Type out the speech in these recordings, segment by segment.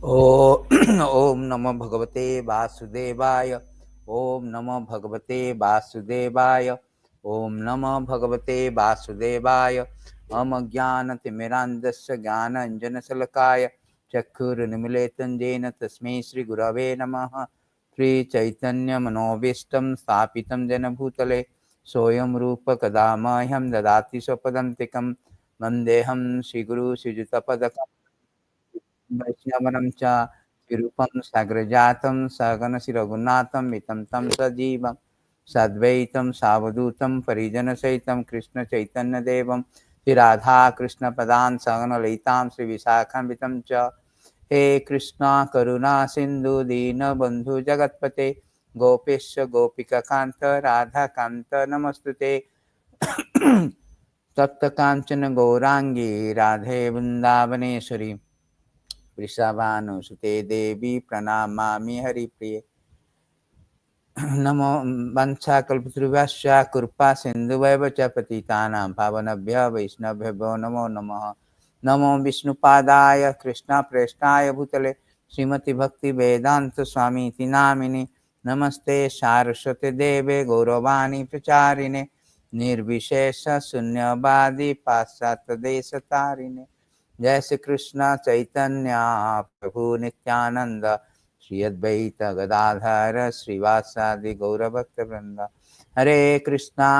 Om Namo Bhagavate Vasudevaya. Om Namo Bhagavate Vasudevaya. Om Namo Bhagavate Vasudevaya. Amagyanatimirandasya Jnana-anjana-salakaya Chakkuru-nimiletan-jena Tasmai Shri Gurave Namaha. Shri Chaitanya Manobishtam Sthapitam Jena Bhutale Soyam Rupa Kadamahyam Dadati Swapadantikam Vandeham Shri Guru Shri वैष्णवनं च विरूपं साग्रजातं सगणशिरघुनाथं वितं तं सजीवं सद्वैतं सावधूतं परिजनसहितं कृष्णचैतन्यदेवं श्रीराधाकृष्णपदान् सगणललितां श्रीविशाखान्वितं च हे कृष्णा करुणा सिन्धु दीनबन्धु जगत्पते गोपेश गोपिकान्त राधाकान्त नमस्तुते तप्तकाञ्चन गौराङ्गी राधे वृन्दावनेश्वरी वृषभानुसुते देवी प्रणमामि हरिप्रिये नमो वंशाकल्पतरुभ्यश्च कृपा सिन्धुभ्यः च पतितानां पावनेभ्यः वैष्णवेभ्यो नमो नमः। नमो विष्णुपादाय कृष्णप्रेष्ठाय भूतले श्रीमति भक्ति वेदांत स्वामी इति नामिने नमस्ते सारस्वते देवे गौरवाणी प्रचारिणे निर्विशेष शून्यवादी पाश्चात्य देशतारिणे जय श्री कृष्ण चैतन्य प्रभु नित्यानंद श्री अद्वैत गदाधर श्रीवासादि गौरभक्त वृंद हरे Krishna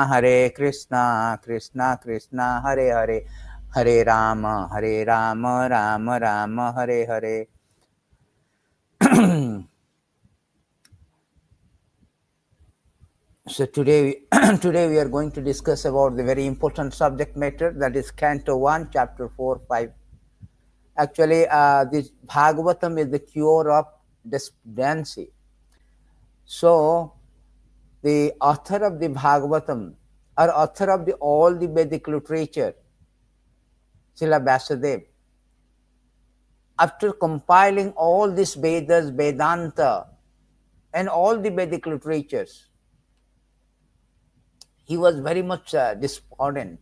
Krishna Krishna Hare Hare Hare Ram Ram Ram Hare Hare. So today we are going to discuss about the very important subject matter, that is Canto 1, Chapter 4, 5. Actually, this Bhagavatam is the cure of despondency. So, the author of the Bhagavatam, or author of all the Vedic literature, Srila Vyasadeva, after compiling all these Vedas, Vedanta, and all the Vedic literatures, he was very much despondent.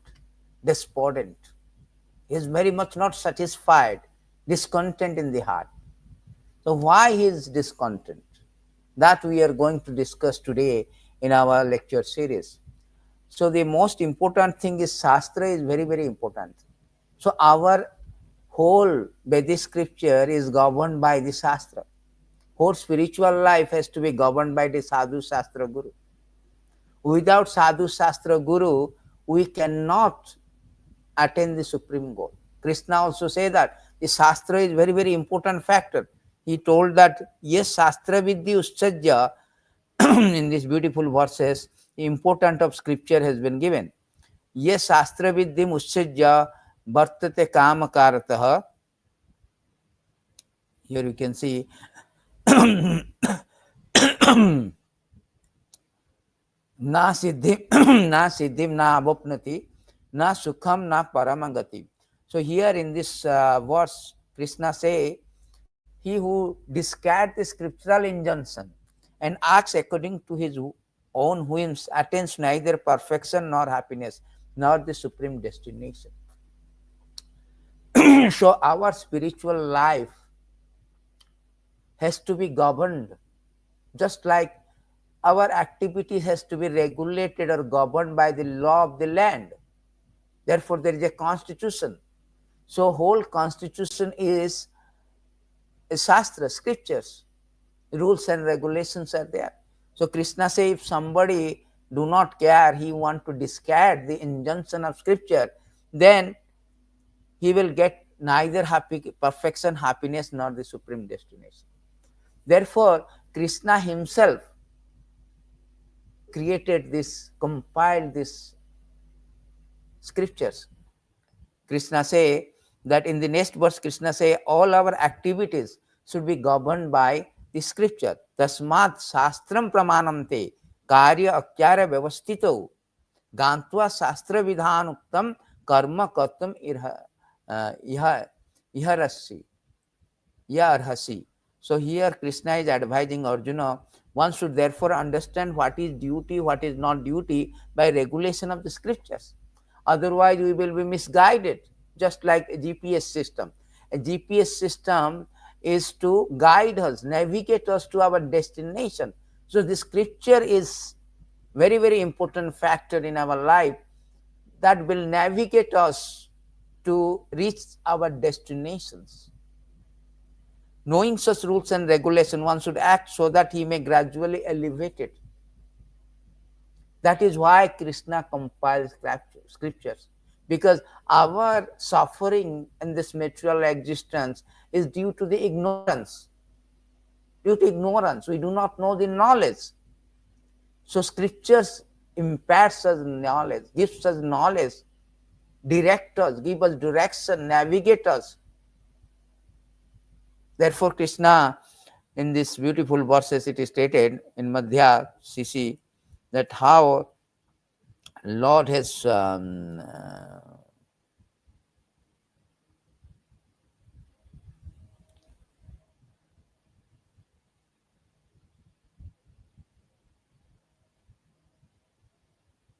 He is very much not satisfied, discontent in the heart. So why he is discontent? That we are going to discuss today in our lecture series. So the most important thing is Shastra is very, very important. So our whole Vedic scripture is governed by the Shastra. Whole spiritual life has to be governed by the Sadhu Shastra Guru. Without Sadhu Shastra Guru, we cannot attain the supreme goal. Krishna also said that the Shastra is very, very important factor. He told that, yes, Shastra Vidya Ussajya, in these beautiful verses, the importance of scripture has been given. Yes, Shastra Vidya Ussajya Vartate Kamakaratah. Here you can see Na siddhim na avopnati na sukham na paramagati. So here in this verse, Krishna say, he who discards the scriptural injunction and acts according to his own whims attains neither perfection nor happiness nor the supreme destination. So our spiritual life has to be governed, just like our activity has to be regulated or governed by the law of the land. Therefore, there is a constitution. So whole constitution is a Shastra, scriptures. Rules and regulations are there. So Krishna says, if somebody do not care, he want to discard the injunction of scripture, then he will get neither perfection, happiness, nor the supreme destination. Therefore, Krishna himself created this, compiled this scriptures. Krishna say that in the next verse, Krishna say all our activities should be governed by the scripture. Tasmat shastram pramanam karya akyara vyavastito gantva shastra vidhanuktam karma kartam iharasi. So here Krishna is advising Arjuna, one should therefore understand what is duty, what is not duty by regulation of the scriptures. Otherwise, we will be misguided, just like a GPS system. A GPS system is to guide us, navigate us to our destination. So the scripture is very, very important factor in our life that will navigate us to reach our destinations. Knowing such rules and regulation, one should act so that he may gradually elevate it. That is why Krishna compiles scriptures, because our suffering in this material existence is due to the ignorance. Due to ignorance, we do not know the knowledge. So scriptures imparts us knowledge, gives us knowledge, direct us, give us direction, navigate us. Therefore, Krishna, in this beautiful verses, it is stated in Madhya CC that how Lord has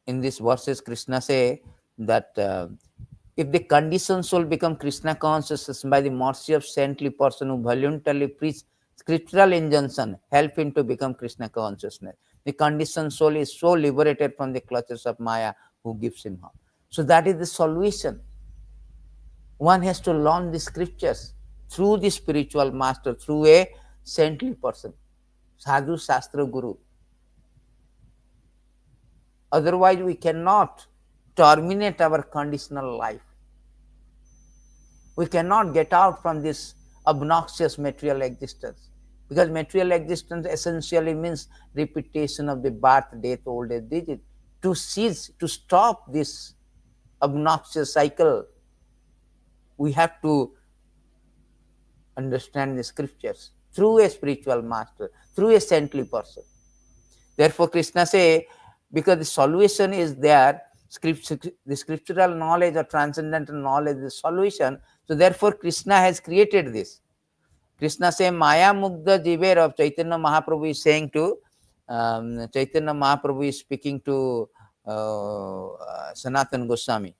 in these verses, Krishna say that if the conditioned soul become Krishna consciousness by the mercy of saintly person who voluntarily preach scriptural injunction, help him to become Krishna consciousness. The conditioned soul is so liberated from the clutches of Maya who gives him harm. So that is the solution. One has to learn the scriptures through the spiritual master, through a saintly person, sadhu, shastra, guru. Otherwise, we cannot terminate our conditional life. We cannot get out from this obnoxious material existence, because material existence essentially means repetition of the birth, death, old age, disease. To cease, to stop this obnoxious cycle, we have to understand the scriptures through a spiritual master, through a saintly person. Therefore, Krishna say, because the solution is there, the scriptural knowledge or transcendental knowledge is the solution. So therefore, Krishna has created this. Krishna say, Maya Mugdha Jiver of Chaitanya Mahaprabhu is saying to, Chaitanya Mahaprabhu is speaking to Sanatana Goswami,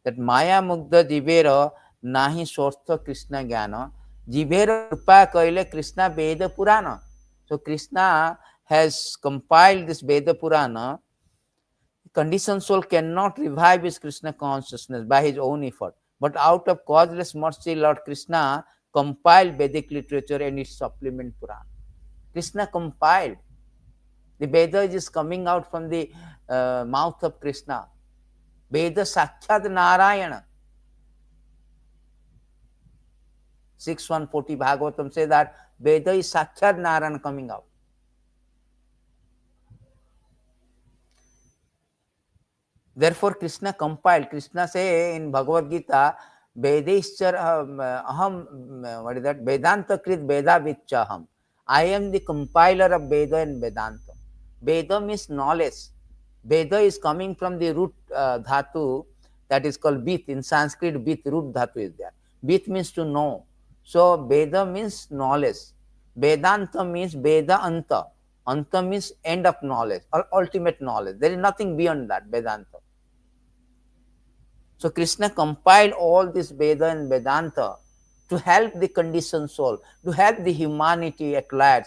that Maya Mugdha Jiver nahi swartha Krishna Jnana, Jiver Kripa Kaile Krishna Veda Purāṇa. So Krishna has compiled this Veda Purāṇa. Conditioned soul cannot revive his Krishna consciousness by his own effort, but out of causeless mercy, Lord Krishna compiled Vedic literature and its supplement Purāṇa. Krishna compiled. The Veda is coming out from the mouth of Krishna. Veda Sakshat Narayana. 6.140 Bhāgavatam say that Veda is Sakshat Narayana coming out. Therefore, Krishna compiled. Krishna say in Bhagavad Gita, Vedaishchar aham, what is that? Vedanta krit Veda vichaham. I am the compiler of Veda and Vedanta. Veda means knowledge. Veda is coming from the root dhatu that is called bit. In Sanskrit, bit, root dhatu is there. Bit means to know. So Veda means knowledge. Vedanta means Veda anta. Anta means end of knowledge or ultimate knowledge. There is nothing beyond that, Vedanta. So Krishna compiled all this Veda and Vedanta to help the conditioned soul, to help the humanity at large,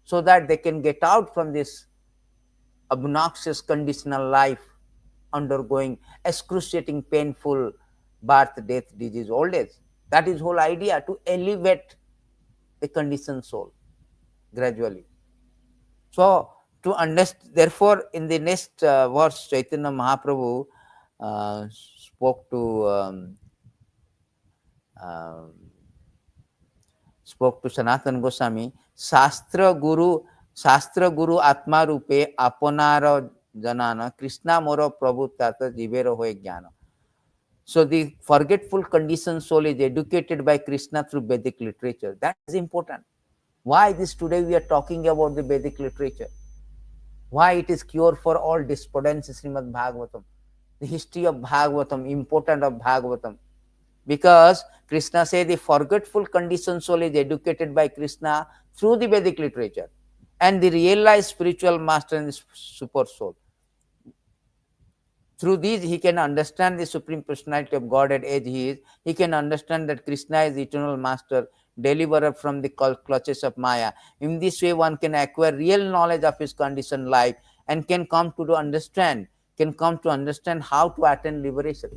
so that they can get out from this obnoxious conditional life, undergoing excruciating, painful birth, death, disease, old age. That is whole idea, to elevate the conditioned soul gradually. So to understand, therefore, in the next verse, Chaitanya Mahaprabhu spoke to Sanatana Goswami, Shastra Guru Atma Rupe Apanara Janana Krishna Moro Prabhu Tata Jivero Hoye Jnana. So the forgetful conditioned soul is educated by Krishna through Vedic literature. That is important. Why this today we are talking about the Vedic literature? Why it is cure for all despondency, Srimad Bhagavatam, the history of Bhagavatam, importance of Bhagavatam. Because Krishna says the forgetful conditioned soul is educated by Krishna through the Vedic literature, and the realized spiritual master and the super soul. Through these, he can understand the Supreme Personality of Godhead as he is. He can understand that Krishna is eternal master, deliverer from the clutches of Maya. In this way, one can acquire real knowledge of his conditioned life and can come to understand how to attain liberation.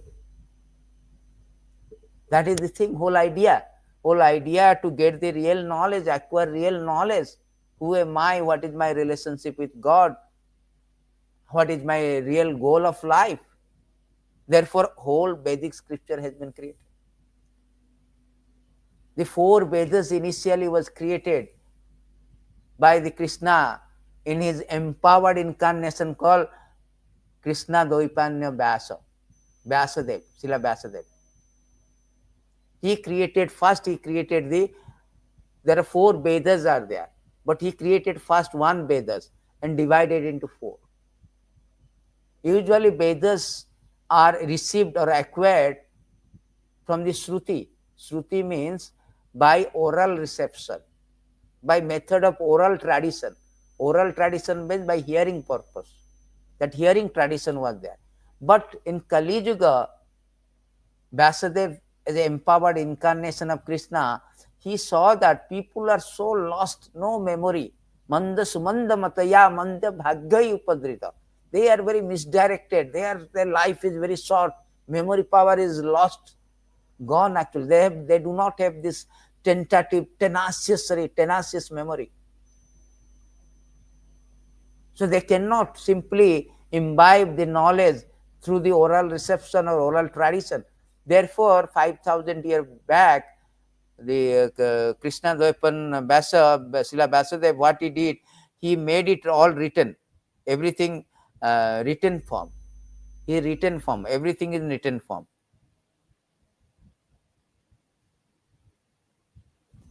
That is the thing, whole idea. Whole idea to get the real knowledge, acquire real knowledge. Who am I? What is my relationship with God? What is my real goal of life? Therefore, whole Vedic scripture has been created. The four Vedas initially was created by the Krishna in his empowered incarnation called Krishna Dvaipanya Vyasadeva, Srila Vyasadeva. He created there are four Vedas are there, but he created first one Vedas and divided into four. Usually Vedas are received or acquired from the Shruti. Shruti means by oral reception, by method of oral tradition. Oral tradition means by hearing purpose. That hearing tradition was there. But in Kali Yuga, Vyasadeva, as an empowered incarnation of Krishna, he saw that people are so lost, no memory. Manda sumanda mataya manda bhaggai upadrita. They are very misdirected. Their life is very short. Memory power is lost, gone actually. They do not have this tentative, tenacious memory. So they cannot simply imbibe the knowledge through the oral reception or oral tradition. Therefore, 5,000 years back, the Krishna Dvaipan Srila Vyasadeva, what he did, he made it all written, everything written form. He written form, everything is in written form.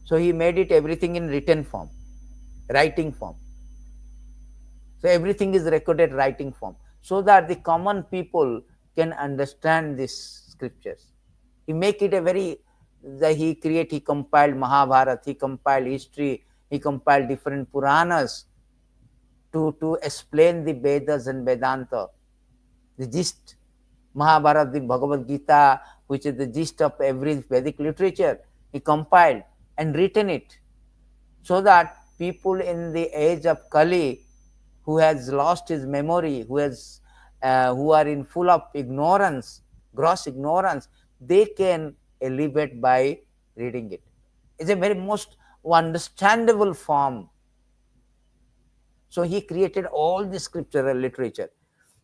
So he made it everything in written form, writing form. So everything is recorded writing form, so that the common people can understand these scriptures. He make it a very, he compiled Mahābhārata, he compiled history, he compiled different Purāṇas to explain the Vedas and Vedanta. The gist, Mahābhārata, the Bhagavad Gita, which is the gist of every Vedic literature, he compiled and written it, so that people in the age of Kali, who has lost his memory, who are in full of ignorance, gross ignorance, they can elevate by reading it. It's a very most understandable form. So he created all the scriptural literature.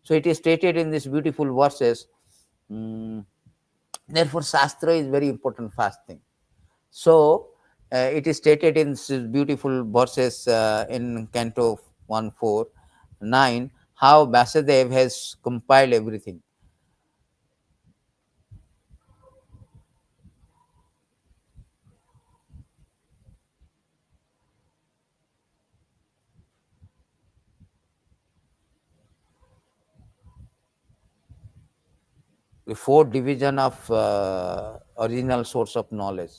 So it is stated in these beautiful verses. Therefore, Shastra is very important first thing. So it is stated in these beautiful verses in Canto 1:4-9, how Vyasadeva has compiled everything. The fourth division of original source of knowledge.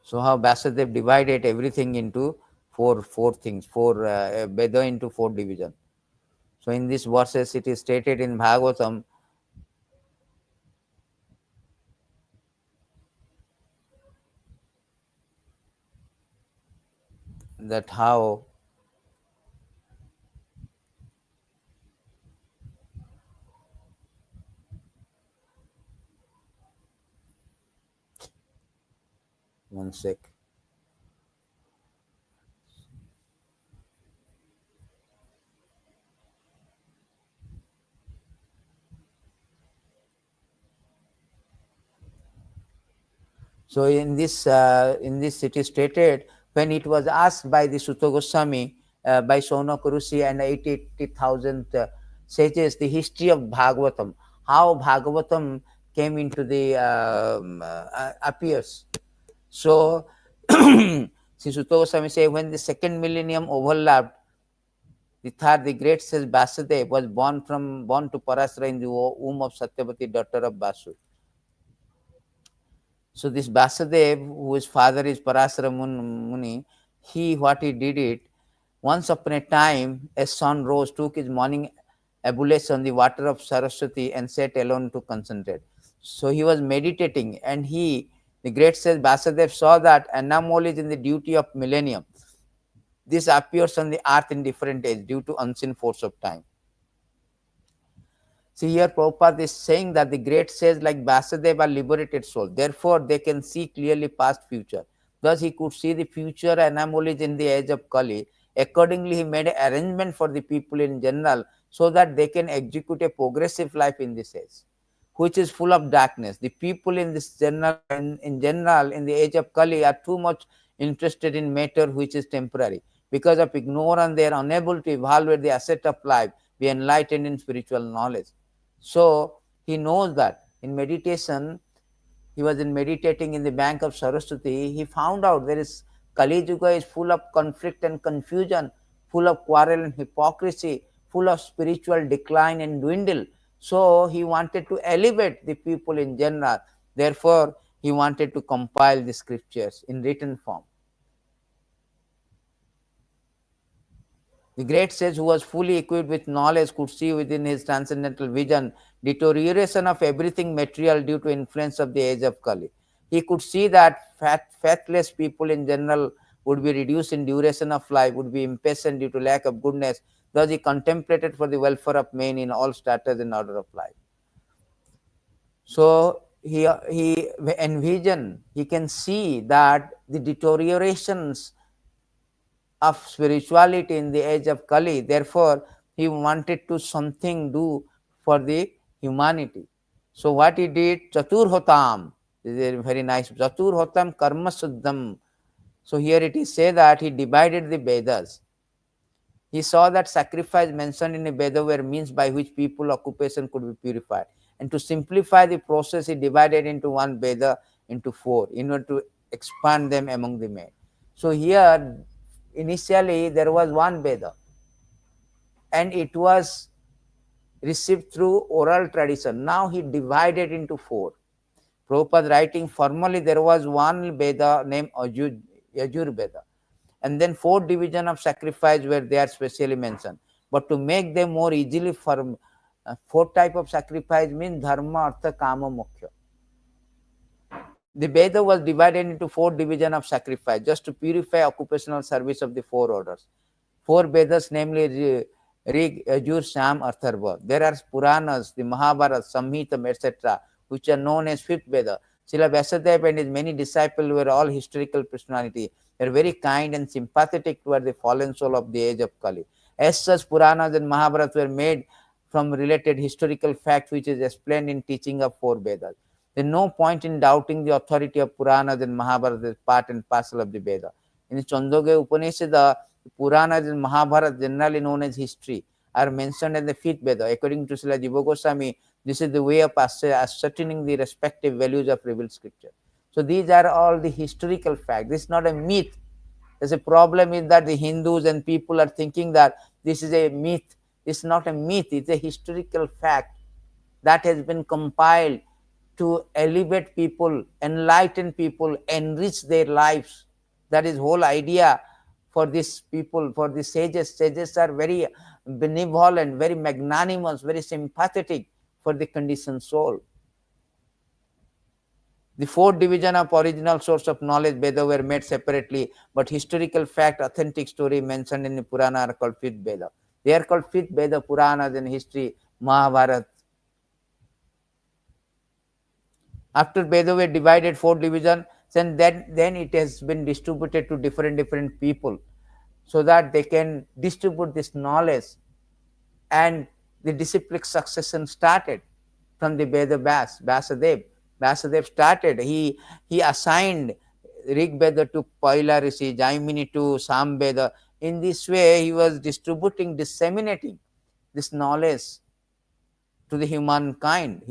So how Vyasadeva divided everything into four things, Veda into four division. So in these verses it is stated in Bhagavatam that how one sec. So in this it is stated, when it was asked by the Sutta Goswami, by Shaunak Rishi and 80,000 sages, the history of Bhagavatam, how Bhagavatam came into the appears. So Sri Sutta Goswami says, when the second millennium overlapped, the great sage Vyasadeva was born to Parasara in the womb of Satyavati, daughter of Vasu. So this Vyasadeva, whose father is Parasara Muni, what he did it, Once upon a time, a sun rose, took his morning ablution on the water of Saraswati and sat alone to concentrate. So he was meditating, and the great sage Vyasadeva, saw that anomaly is in the duty of millennium. This appears on the earth in different age due to unseen force of time. See, here Prabhupada is saying that the great sages like Vyasadeva are liberated souls. Therefore, they can see clearly past future. Thus, he could see the future anomalies in the age of Kali. Accordingly, he made an arrangement for the people in general so that they can execute a progressive life in this age, which is full of darkness. The people in this in general, in the age of Kali, are too much interested in matter which is temporary. Because of ignorance, they are unable to evaluate the asset of life, be enlightened in spiritual knowledge. So he knows that in meditation, he was meditating in the bank of Saraswati. He found out there is Kali Yuga is full of conflict and confusion, full of quarrel and hypocrisy, full of spiritual decline and dwindle. So he wanted to elevate the people in general. Therefore, he wanted to compile the scriptures in written form. The great sage, who was fully equipped with knowledge, could see within his transcendental vision deterioration of everything material due to influence of the age of Kali. He could see that faithless people in general would be reduced in duration of life, would be impatient due to lack of goodness. Thus, he contemplated for the welfare of men in all status and order of life. So he envisioned, he can see that the deteriorations of spirituality in the age of Kali. Therefore, he wanted to something do for the humanity. So what he did, Chaturhotam, this is very nice, Chaturhotam Karma Suddham. So here it is say that he divided the Vedas. He saw that sacrifice mentioned in the Veda were means by which people occupation could be purified. And to simplify the process, he divided into one Veda into four in order to expand them among the men. So here, initially, there was one Veda, and it was received through oral tradition. Now he divided into four. Prabhupada writing, formally there was one Veda named Yajur Veda, and then four division of sacrifice were there specially mentioned. But to make them more easily, four type of sacrifice means dharma, artha, kama, moksha. The Veda was divided into four division of sacrifice just to purify occupational service of the four orders. Four Vedas, namely Rig, Yajur, Sam, Atharva. There are Purāṇas, the Mahābhārata, Samhitam, etc., which are known as fifth Veda. Srila Vyasadeva and his many disciples were all historical personalities. They were very kind and sympathetic toward the fallen soul of the age of Kali. As such, Purāṇas and Mahābhārata were made from related historical fact which is explained in teaching of four Vedas. There is no point in doubting the authority of Purāṇas and Mahābhārata as part and parcel of the Veda. In the Chandogya Upanishad, the Purāṇas and Mahābhārata, generally known as history, are mentioned as the fifth Veda. According to Srila Jiva Goswami, this is the way of ascertaining the respective values of revealed scripture. So these are all the historical facts. This is not a myth. There's a problem is that the Hindus and people are thinking that this is a myth. It's not a myth. It's a historical fact that has been compiled to elevate people, enlighten people, enrich their lives. That is whole idea for these people, for the sages. Sages are very benevolent, very magnanimous, very sympathetic for the conditioned soul. The fourth division of original source of knowledge, Veda, were made separately, but historical fact, authentic story mentioned in the Purana are called fifth Veda. They are called fifth Veda, Puranas in history, Mahābhārata. After Veda were divided four divisions, then it has been distributed to different people so that they can distribute this knowledge, and the disciplic succession started from the Veda Vyasadeva. Vyasadeva started. He assigned Rig Veda to Paila Rishi, Jaimini to Sam Veda. In this way, he was distributing, disseminating this knowledge to the humankind.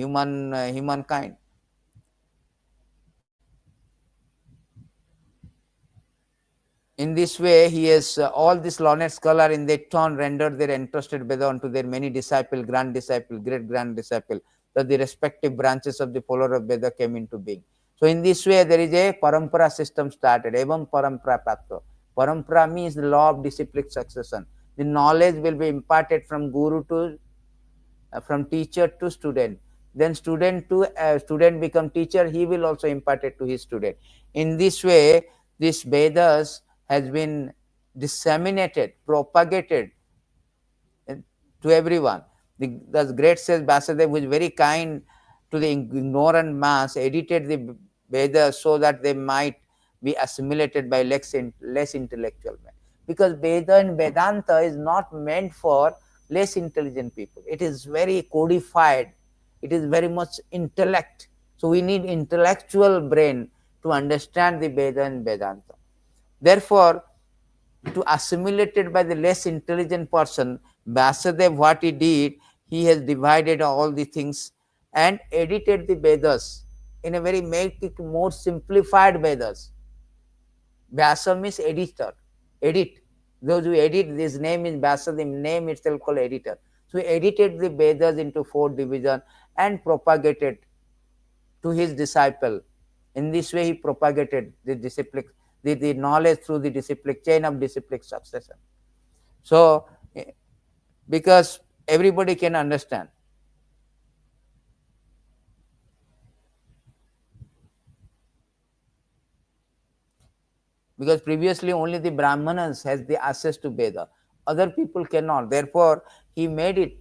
In this way, he has all these learned scholars in their turn rendered their entrusted Veda unto their many disciples, grand disciple, great grand disciple, that the respective branches of the follower of Veda came into being. So in this way, there is a parampara system started, evam parampara prato. Parampara means the law of disciplic succession. The knowledge will be imparted from guru to from teacher to student. Then student become teacher, he will also impart it to his student. In this way, this Vedas has been disseminated, propagated to everyone. The great says Vyasadeva, who is very kind to the ignorant mass, edited the Vedas so that they might be assimilated by less intellectual men. Because Veda and Vedanta is not meant for less intelligent people. It is very codified. It is very much intellect. So we need intellectual brain to understand the Veda and Vedanta. Therefore, to assimilate it by the less intelligent person, Vyasadeva, what he did, he has divided all the things and edited the Vedas in a very make it more simplified Vedas. Vyasa means editor, edit. Those who edit, this name is Vyasa, the name itself called editor. So he edited the Vedas into 4 divisions and propagated to his disciple. In this way, he propagated the disciplic, the knowledge through the disciplic chain of disciplic succession. So, because everybody can understand. Because previously only the Brahmanas has the access to Veda. Other people cannot. Therefore, he made it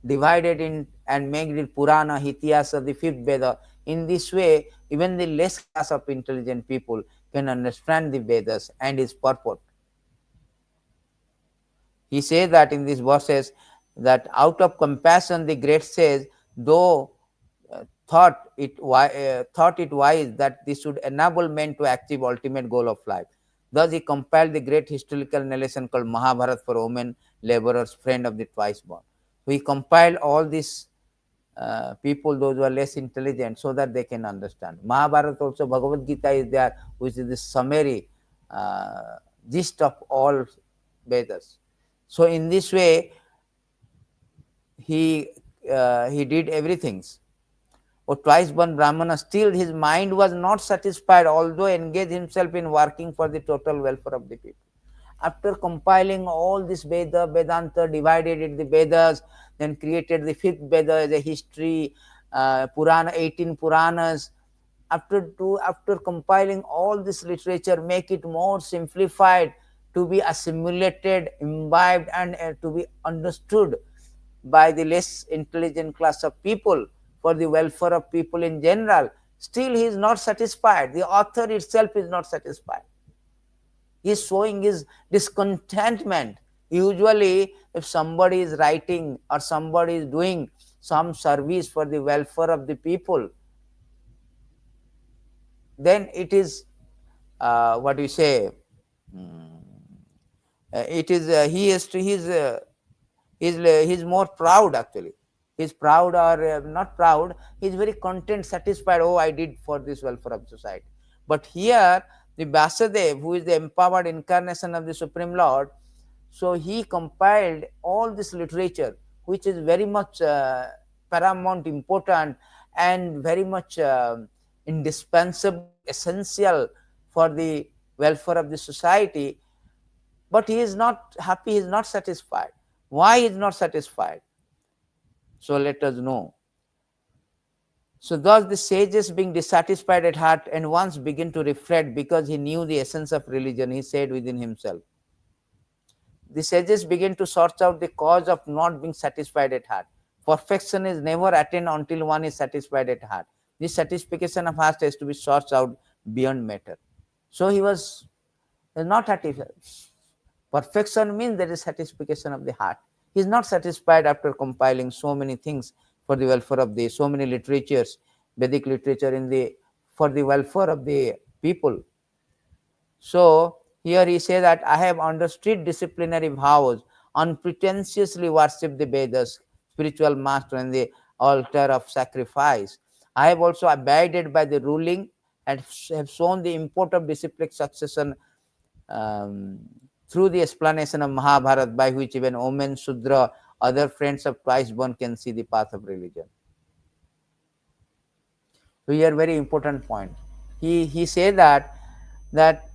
divided in and made it Purāṇa, Ityasa, the 5th Veda. In this way, even the less class of intelligent people can understand the Vedas and its purport. He says that in these verses that out of compassion the great says, though thought it wise that this should enable men to achieve ultimate goal of life. Thus he compiled the great historical narration called Mahābhārata for women laborers, friend of the twice born. So he compiled all these people, those who are less intelligent, so that they can understand. Mahābhārata also, Bhagavad Gita is there, which is the summary gist of all Vedas. So in this way, he did everything. Or twice born Brahmana, still his mind was not satisfied, although engaged himself in working for the total welfare of the people. After compiling all this Vedanta, divided it the Vedas, then created the 5th Veda as a history, Purāṇa, 18 Purāṇas. After compiling all this literature, make it more simplified to be assimilated, imbibed, and to be understood by the less intelligent class of people for the welfare of people in general, still he is not satisfied. The author itself is not satisfied. He is showing his discontentment. Usually, if somebody is writing or somebody is doing some service for the welfare of the people, then it is what we say. It is he is to he's more proud actually. He's proud or not proud. He's very content, satisfied. Oh, I did for this welfare of society. But here, the Vyasadeva, who is the empowered incarnation of the Supreme Lord, so he compiled all this literature, which is very much paramount, important, and very much indispensable, essential for the welfare of the society. But he is not happy, he is not satisfied. Why he is not satisfied? So let us know. So thus the sages, being dissatisfied at heart, and once begin to reflect, because he knew the essence of religion, he said within himself. The sages begin to sort out the cause of not being satisfied at heart. Perfection is never attained until one is satisfied at heart. This satisfaction of heart has to be sorted out beyond matter. So he was not satisfied. Perfection means there is satisfaction of the heart. He is not satisfied after compiling so many things for the welfare of the, so many literatures, Vedic literature for the welfare of the people. So here he says that I have understood disciplinary vows, unpretentiously worship the Vedas, spiritual master and the altar of sacrifice. I have also abided by the ruling and have shown the import of disciplic succession through the explanation of Mahābhārata, by which even Omen, Sudra, other friends of twice born can see the path of religion. So here very important point. He said that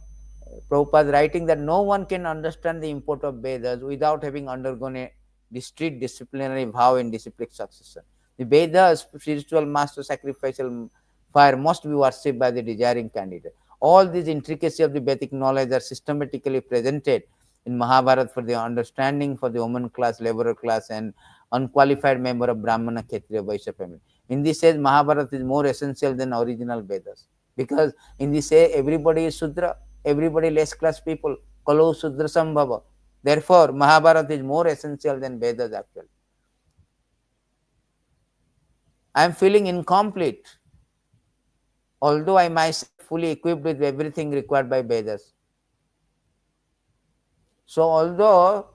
Prabhupada writing that no one can understand the import of Vedas without having undergone a discrete disciplinary vow in disciplic succession. The Vedas, spiritual master sacrificial fire, must be worshipped by the desiring candidate. All these intricacies of the Vedic knowledge are systematically presented in Mahābhārata for the understanding for the woman class, laborer class, and unqualified member of Brahmana, Kshatriya, Vaishya family. In this sense, Mahābhārata is more essential than original Vedas, because in this way everybody is Sudra, everybody less class people, Kalu Sudra Sambhava. Therefore, Mahābhārata is more essential than Vedas actually. I am feeling incomplete, although I myself fully equipped with everything required by Vedas. So, although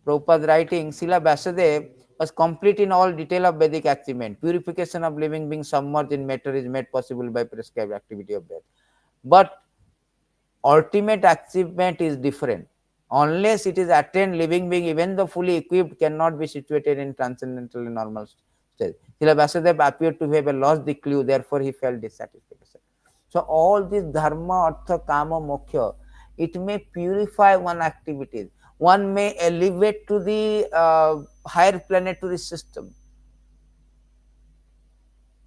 Prabhupada writing, Srila Vyasadeva was complete in all detail of Vedic achievement. Purification of living beings submerged in matter is made possible by prescribed activity of Veda. But ultimate achievement is different. Unless it is attained, living being, even though fully equipped, cannot be situated in transcendental and normal state. Srila Vyasadeva appeared to have lost the clue, therefore he felt dissatisfaction. So all this dharma, artha, kama, moksha, it may purify one activities. One may elevate to the higher planetary system.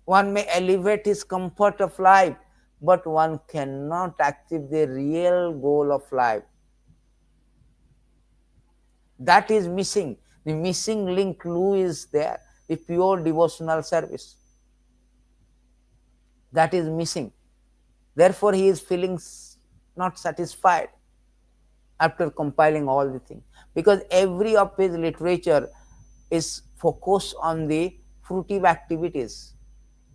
One may elevate his comfort of life, but one cannot achieve the real goal of life. That is missing. The missing link clue is there, the pure devotional service. That is missing. Therefore, he is feeling not satisfied after compiling all the things, because every of his literature is focused on the fruitive activities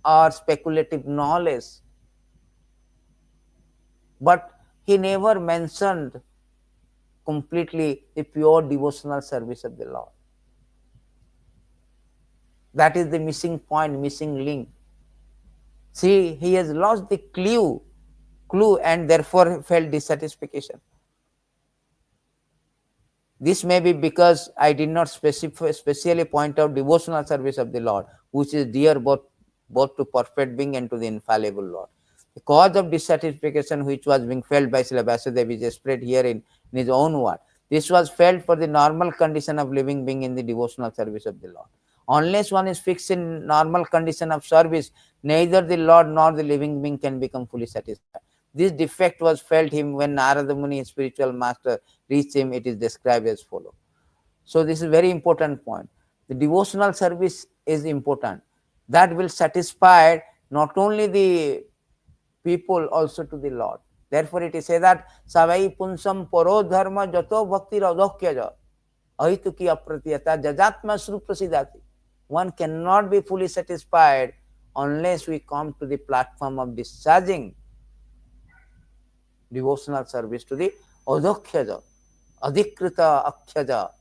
or speculative knowledge, but he never mentioned completely the pure devotional service of the Lord. That is the missing point, missing link. See, he has lost the clue and therefore felt dissatisfaction. This may be because I did not specially point out devotional service of the Lord, which is dear both to perfect being and to the infallible Lord. The cause of dissatisfaction which was being felt by Srila Vyasadeva is spread here in his own word. This was felt for the normal condition of living being in the devotional service of the Lord. Unless one is fixed in normal condition of service, neither the Lord nor the living being can become fully satisfied. This defect was felt him when Nārada Muni, his spiritual master, reached him. It is described as follows. So this is a very important point. The devotional service is important. That will satisfy not only the people, also to the Lord. Therefore, it is said that Savai punsam paro dharma jato bhakti radokyaja ahituki apratiyata jajatma sru prasidati. One cannot be fully satisfied unless we come to the platform of discharging devotional service to the adokyaja, adhikrita akhyaja,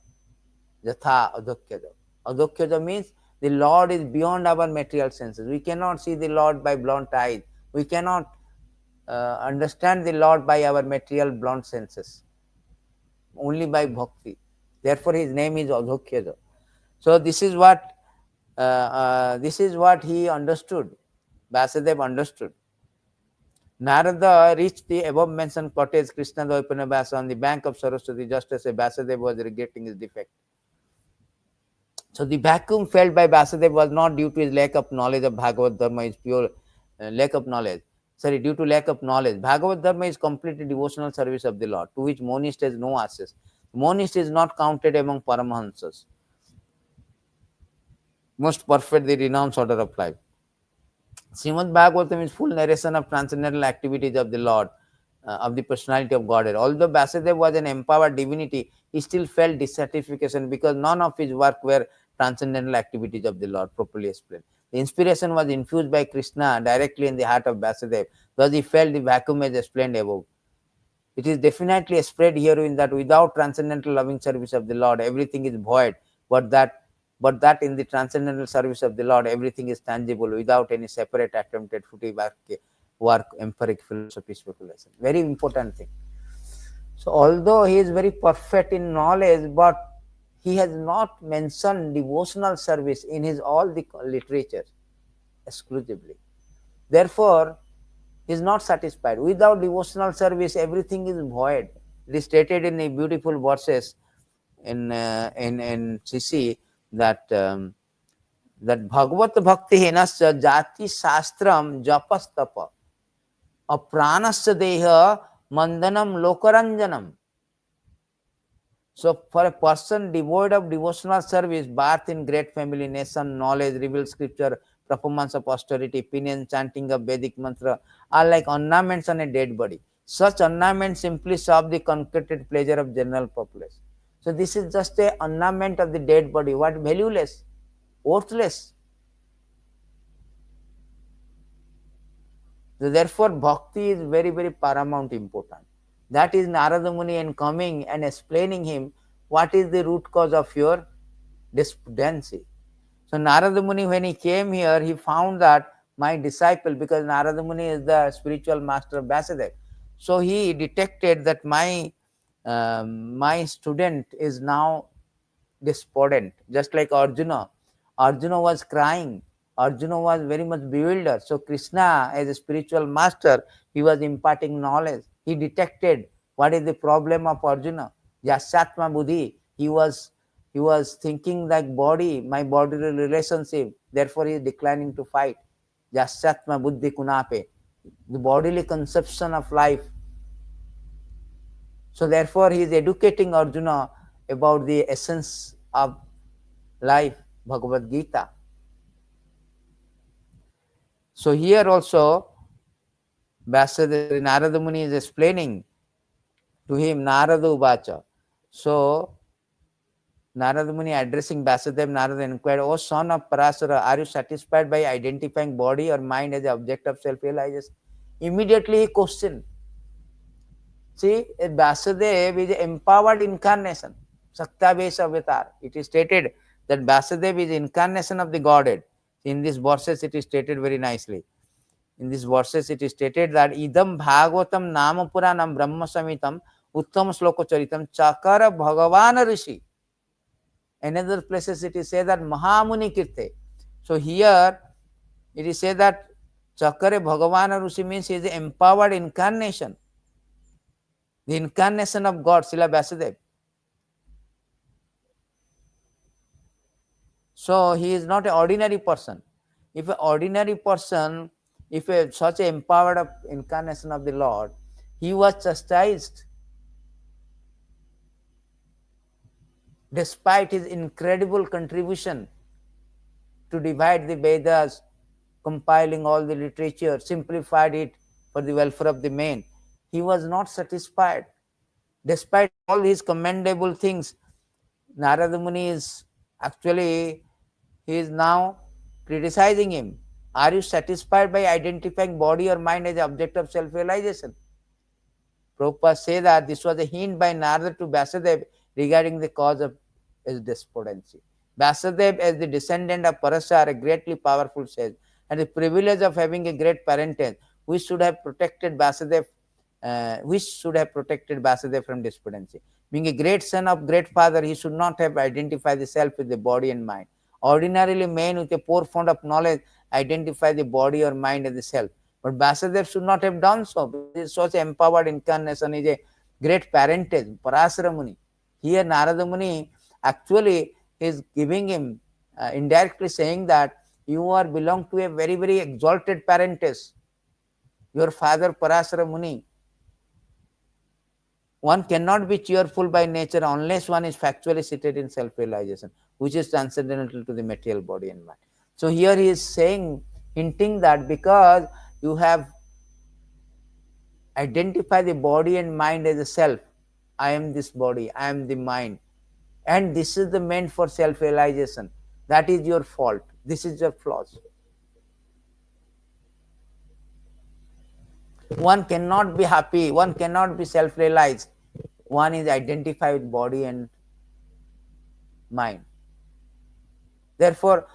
jatha adokyaja. Adokyaja means the Lord is beyond our material senses. We cannot see the Lord by blunt eyes. We cannot understand the Lord by our material blunt senses. Only by bhakti. Therefore, his name is Adhokyaja. So this is what he understood. Vyasadeva understood. Nārada reached the above mentioned cottage Krishna Dvaipana Vyasa on the bank of Saraswati just as Vyasadeva was regretting his defect. So the vacuum felt by Vyasadeva was not due to his lack of knowledge of Bhagavad Dharma, his pure lack of knowledge. Due to lack of knowledge. Bhagavad Dharma is completely devotional service of the Lord, to which monist has no access. Monist is not counted among Paramahansas. Most perfect the renounced order of life. Srimad Bhagavatam is full narration of transcendental activities of the Lord, of the personality of Godhead. Although Vyasadeva was an empowered divinity, he still felt dissatisfaction because none of his work were transcendental activities of the Lord properly explained. The inspiration was infused by Krishna directly in the heart of Vyasadeva, thus he felt the vacuum as explained above. It is definitely spread herein that without transcendental loving service of the Lord, everything is void, but that in the transcendental service of the Lord, everything is tangible without any separate attempted footy work, empiric philosophy, speculation. Very important thing. So although he is very perfect in knowledge, but he has not mentioned devotional service in his all the literature exclusively. Therefore, He is not satisfied. Without devotional service, everything is void. It is stated in the beautiful verses in CC that that Bhagavat Bhakti Henasya Jati Shastram Japastapa Apranasya Deha Mandanam Lokaranjanam. So, for a person devoid of devotional service, birth in great family, nation, knowledge, revealed scripture, performance of austerity, penance, chanting of Vedic mantra are like ornaments on a dead body. Such ornaments simply serve the concocted pleasure of general populace. So, this is just a ornament of the dead body. What? Valueless, worthless. So, therefore, bhakti is very, very paramount important. That is Narada Muni and coming and explaining him what is the root cause of your despondency. So Narada Muni, when he came here, he found that my disciple, because Narada Muni is the spiritual master of Vyasadeva, so he detected that my student is now despondent, just like Arjuna. Arjuna was crying. Arjuna was very much bewildered. So Krishna, as a spiritual master, he was imparting knowledge. He detected what is the problem of Arjuna. Yasyatma buddhi. He was thinking like body, my bodily relationship. Therefore, he is declining to fight. Yasyatma buddhi kunape. The bodily conception of life. So therefore, he is educating Arjuna about the essence of life, Bhagavad Gita. So here also, Vyasadeva, Narada Muni is explaining to him, Narada Uvacha. So Narada Muni addressing Vyasadeva, Narada inquired, O son of Parasara, are you satisfied by identifying body or mind as the object of self-realization? Immediately he questioned. See, Vyasadeva is an empowered incarnation, Saktabhesa Avatar. It is stated that Vyasadeva is incarnation of the Godhead. In these verses, it is stated very nicely. In these verses, it is stated that Idam Bhāgavatam Nama Purāṇam Brahma Samitam Uttam Sloka Charitam Chakara Bhagavana Rishi. In other places, it is said that Mahamuni Kirte. So here, it is said that Chakara Bhagavana Rishi means he is the empowered incarnation. The incarnation of God, Srila Vyasadeva. So he is not an ordinary person. If an ordinary person, such an empowered incarnation of the Lord, he was chastised despite his incredible contribution to divide the Vedas, compiling all the literature, simplified it for the welfare of the men. He was not satisfied. Despite all these commendable things, Narada Muni is actually, he is now criticizing him. Are you satisfied by identifying body or mind as the object of self-realization? Prabhupada says that this was a hint by Nārada to Vyasadeva regarding the cause of his despondency. Vyasadeva, as the descendant of Parasara, a greatly powerful sage, and the privilege of having a great parentage, which should have protected Vyasadeva from despondency. Being a great son of great father, he should not have identified the self with the body and mind. Ordinarily, men with a poor fund of knowledge identify the body or mind as the self. But Vyasadeva should not have done so. He is such an empowered incarnation, is a great parentage, Parasara Muni. Here, Narada Muni actually is giving him, indirectly saying that you are belong to a very, very exalted parentage. Your father, Parasara Muni. One cannot be cheerful by nature unless one is factually seated in self-realization, which is transcendental to the material body and mind. So here he is saying, hinting that because you have identified the body and mind as a self, I am this body, I am the mind, and this is the meant for self-realization. That is your fault. This is your flaws. One cannot be happy, one cannot be self-realized. One is identified with body and mind. Therefore,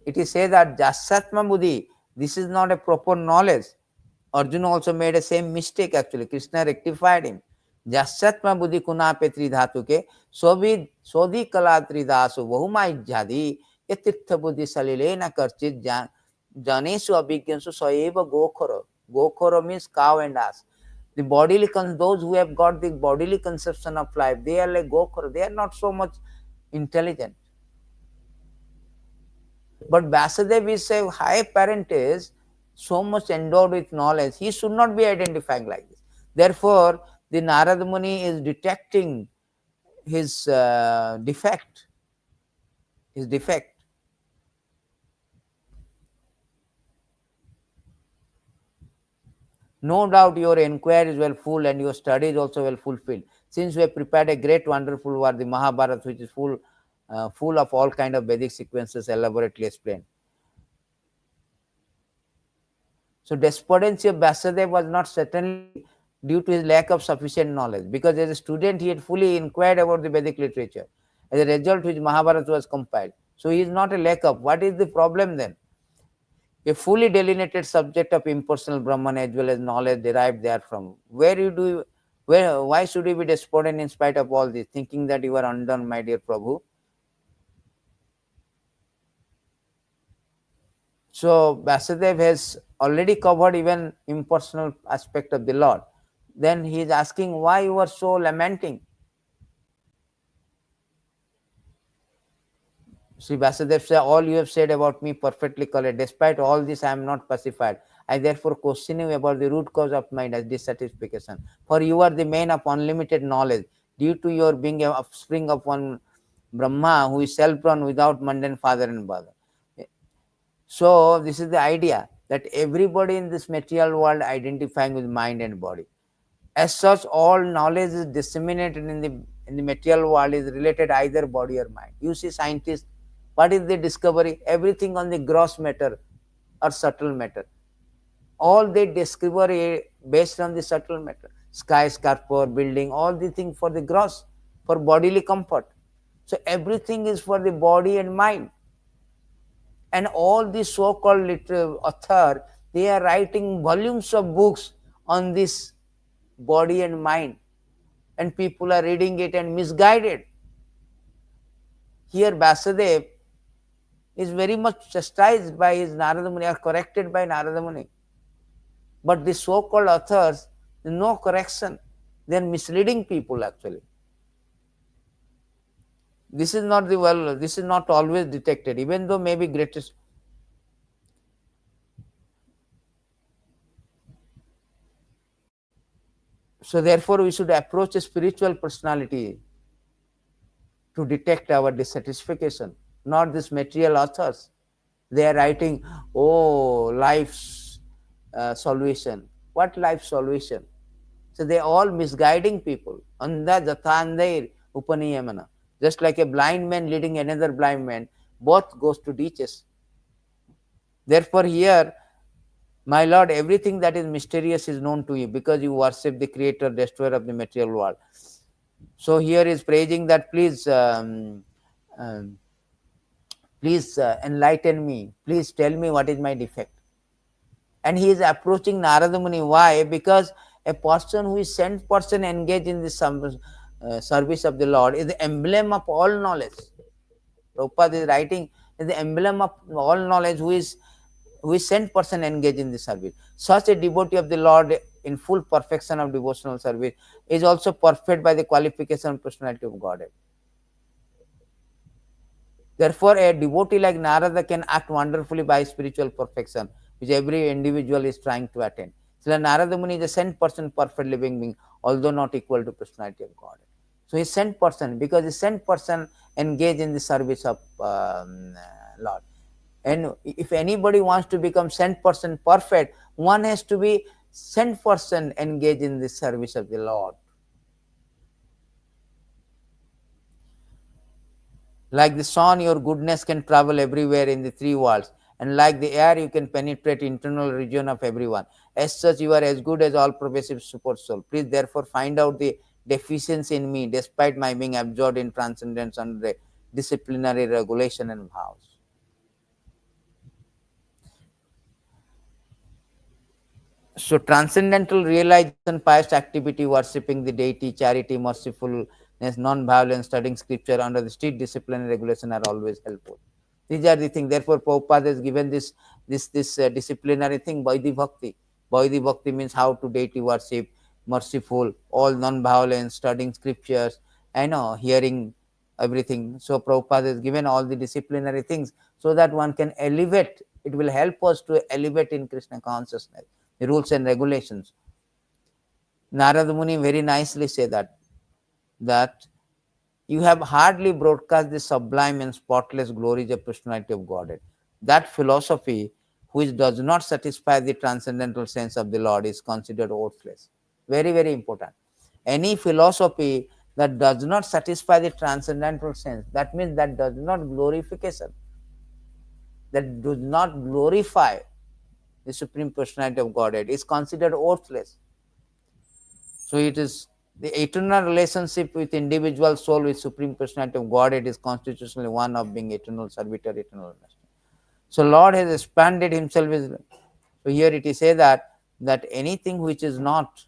it is said that Jasyatma buddhi, this is not a proper knowledge. Arjuna also made the same mistake actually. Krishna rectified him. Jasyatma buddhi kunape tridhatu ke sodhi kala tridasu vahuma ijjadi yatirtha buddhi salilena karchit Janesu abhigyansu saeva gokhara. Gokhara means cow and ass. The bodily, those who have got the bodily conception of life, they are like gokhara. They are not so much intelligent. But Vyasadeva is a high parent, is so much endowed with knowledge. He should not be identifying like this. Therefore, the Narada Muni is detecting his defect. His defect. No doubt your inquiries were full and your studies also well fulfilled. Since we have prepared a great, wonderful work, the Mahābhārata, which is full of all kind of Vedic sequences elaborately explained. So, despondency of Vyasadeva was not certainly due to his lack of sufficient knowledge, because as a student he had fully inquired about the Vedic literature. As a result, which Mahābhārata was compiled. So, he is not a lack of. What is the problem then? A fully delineated subject of impersonal Brahman as well as knowledge derived therefrom. Why should you be despondent in spite of all this, thinking that you are undone, my dear Prabhu? So Vyasadeva has already covered even impersonal aspect of the Lord. Then he is asking why you are so lamenting. Sri Vyasadeva says, all you have said about me perfectly correct. Despite all this, I am not pacified. I therefore question you about the root cause of my dissatisfaction. For you are the man of unlimited knowledge. Due to your being a offspring of one Brahma who is self-born without mundane father and mother. So this is the idea that everybody in this material world identifying with mind and body. As such, all knowledge is disseminated in the material world is related either body or mind. You see scientists, what is the discovery? Everything on the gross matter or subtle matter. All they discover based on the subtle matter. Skyscraper, building, all the things for the gross, for bodily comfort. So everything is for the body and mind. And all these so-called authors, they are writing volumes of books on this body and mind. And people are reading it and misguided. Here Vyasadeva is very much chastised by his Narada Muni, or corrected by Narada Muni. But the so-called authors, no correction. They are misleading people actually. This is not this is not always detected, even though maybe greatest. So therefore we should approach a spiritual personality to detect our dissatisfaction, not this material authors. They are writing, oh, life's solution. What life solution? So they are all misguiding people. Anda jathandair upaniyamana. Just like a blind man leading another blind man, both goes to ditches. Therefore here, my Lord, everything that is mysterious is known to you because you worship the creator, destroyer of the material world. So here is praising that please enlighten me. Please tell me what is my defect. And he is approaching Narada Muni. Why? Because a person who is sent person engaged in the service of the Lord is the emblem of all knowledge. Prabhupada is writing, is the emblem of all knowledge who is sent person engaged in the service. Such a devotee of the Lord in full perfection of devotional service is also perfect by the qualification and personality of Godhead. Therefore, a devotee like Narada can act wonderfully by spiritual perfection, which every individual is trying to attain. So, Narada Muni is a sent person, perfect living being, although not equal to personality of God. So, he is sent person because the sent person engaged in the service of Lord. And if anybody wants to become sent person perfect, one has to be sent person engaged in the service of the Lord. Like the sun, your goodness can travel everywhere in the three worlds. And like the air, you can penetrate internal region of everyone. As such, you are as good as all progressive super soul. Please therefore find out the deficiency in me, despite my being absorbed in transcendence under disciplinary regulation and vows. So transcendental realization, pious activity, worshipping the deity, charity, mercifulness, non-violence, studying scripture under the strict discipline and regulation are always helpful. These are the things. Therefore, Prabhupada has given this disciplinary thing, Vaidhi Bhakti. Vaidhi Bhakti means how to deity worship, merciful, all non-violence, studying scriptures, hearing everything. So Prabhupada has given all the disciplinary things so that one can elevate. It will help us to elevate in Krishna consciousness, the rules and regulations. Narada Muni very nicely say that you have hardly broadcast the sublime and spotless glories of personality of Godhead. That philosophy which does not satisfy the transcendental sense of the Lord is considered worthless. Very, very important. Any philosophy that does not satisfy the transcendental sense, that means that does not glorification, that does not glorify the Supreme Personality of Godhead, is considered worthless. So it is the eternal relationship with individual soul with Supreme Personality of Godhead is constitutionally one of being eternal servitor, eternal master. So Lord has expanded himself. So here it is said that anything which is not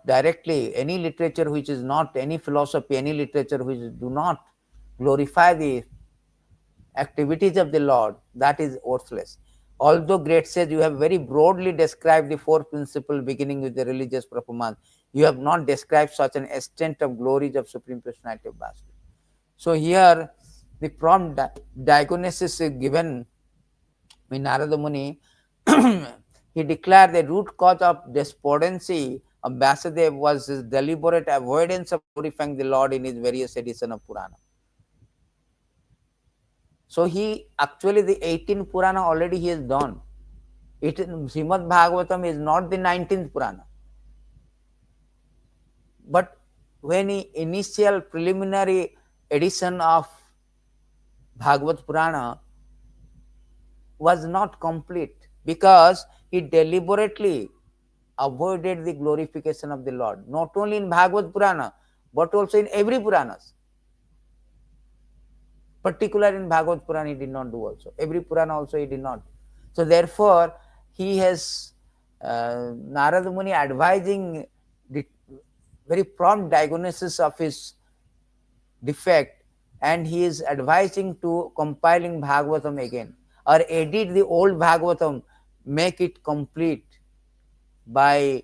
directly, any literature which is not, any philosophy, any literature which do not glorify the activities of the Lord, that is worthless. Although great sage, you have very broadly described the four principles beginning with the religious performance, you have not described such an extent of glories of Supreme Personality of Vyāsadeva. So here the prompt diagnosis is given by Narada Muni. He declared the root cause of despondency of Vyasadeva was his deliberate avoidance of glorifying the Lord in his various editions of Purāṇa. So he actually the 18th Purana already he has done. Srimad Bhagavatam is not the 19th Purana. But when he initial preliminary edition of Bhagavad Purana was not complete because he deliberately avoided the glorification of the Lord, not only in Bhagavad Purana, but also in every Puranas. Particular in Bhagavad Purana he did not do also. Every Purana also he did not. So therefore, he has Narada Muni advising the very prompt diagnosis of his defect, and he is advising to compiling Bhagavatam again or edit the old Bhagavatam, make it complete by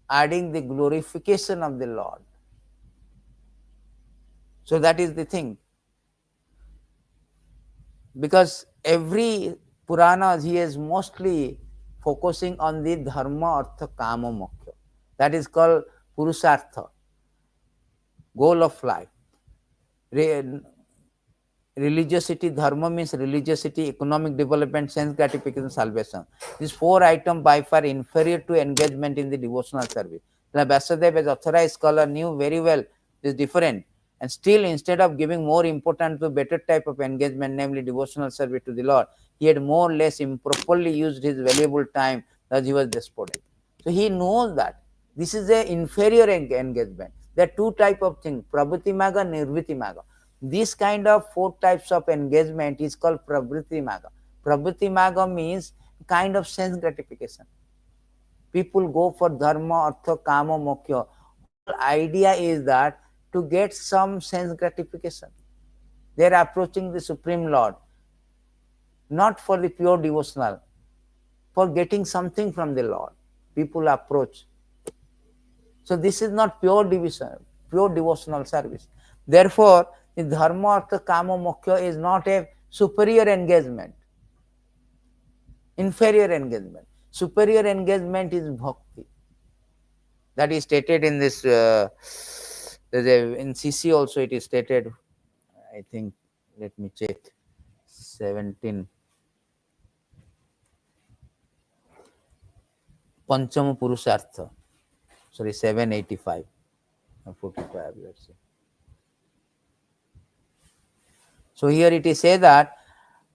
adding the glorification of the Lord. So that is the thing. Because every Puranas he is mostly focusing on the dharma, artha, kama, moksha. That is called purusartha, goal of life. Religiosity, dharma means religiosity, economic development, sense gratification, salvation. These four items by far inferior to engagement in the devotional service. Now, Vyasadeva as authorized scholar knew very well this different, and still instead of giving more importance to better type of engagement, namely devotional service to the Lord, he had more or less improperly used his valuable time as he was despotic. So he knows that this is an inferior engagement. There are two types of things, pravritti maga, nirvritti maga. This kind of four types of engagement is called pravritti maga. Pravritti maga means kind of sense gratification. People go for dharma, artha, kama, moksha. The idea is that to get some sense gratification. They are approaching the Supreme Lord, not for the pure devotional, for getting something from the Lord. People approach. So this is not pure devotional service. Therefore, the dharma, artha, kama, moksha is not a superior engagement, inferior engagement. Superior engagement is bhakti. That is stated in this, in CC also it is stated, I think, let me check, 17. Panchama Purusartha, sorry, 785 or 45, let's say. So here it is said that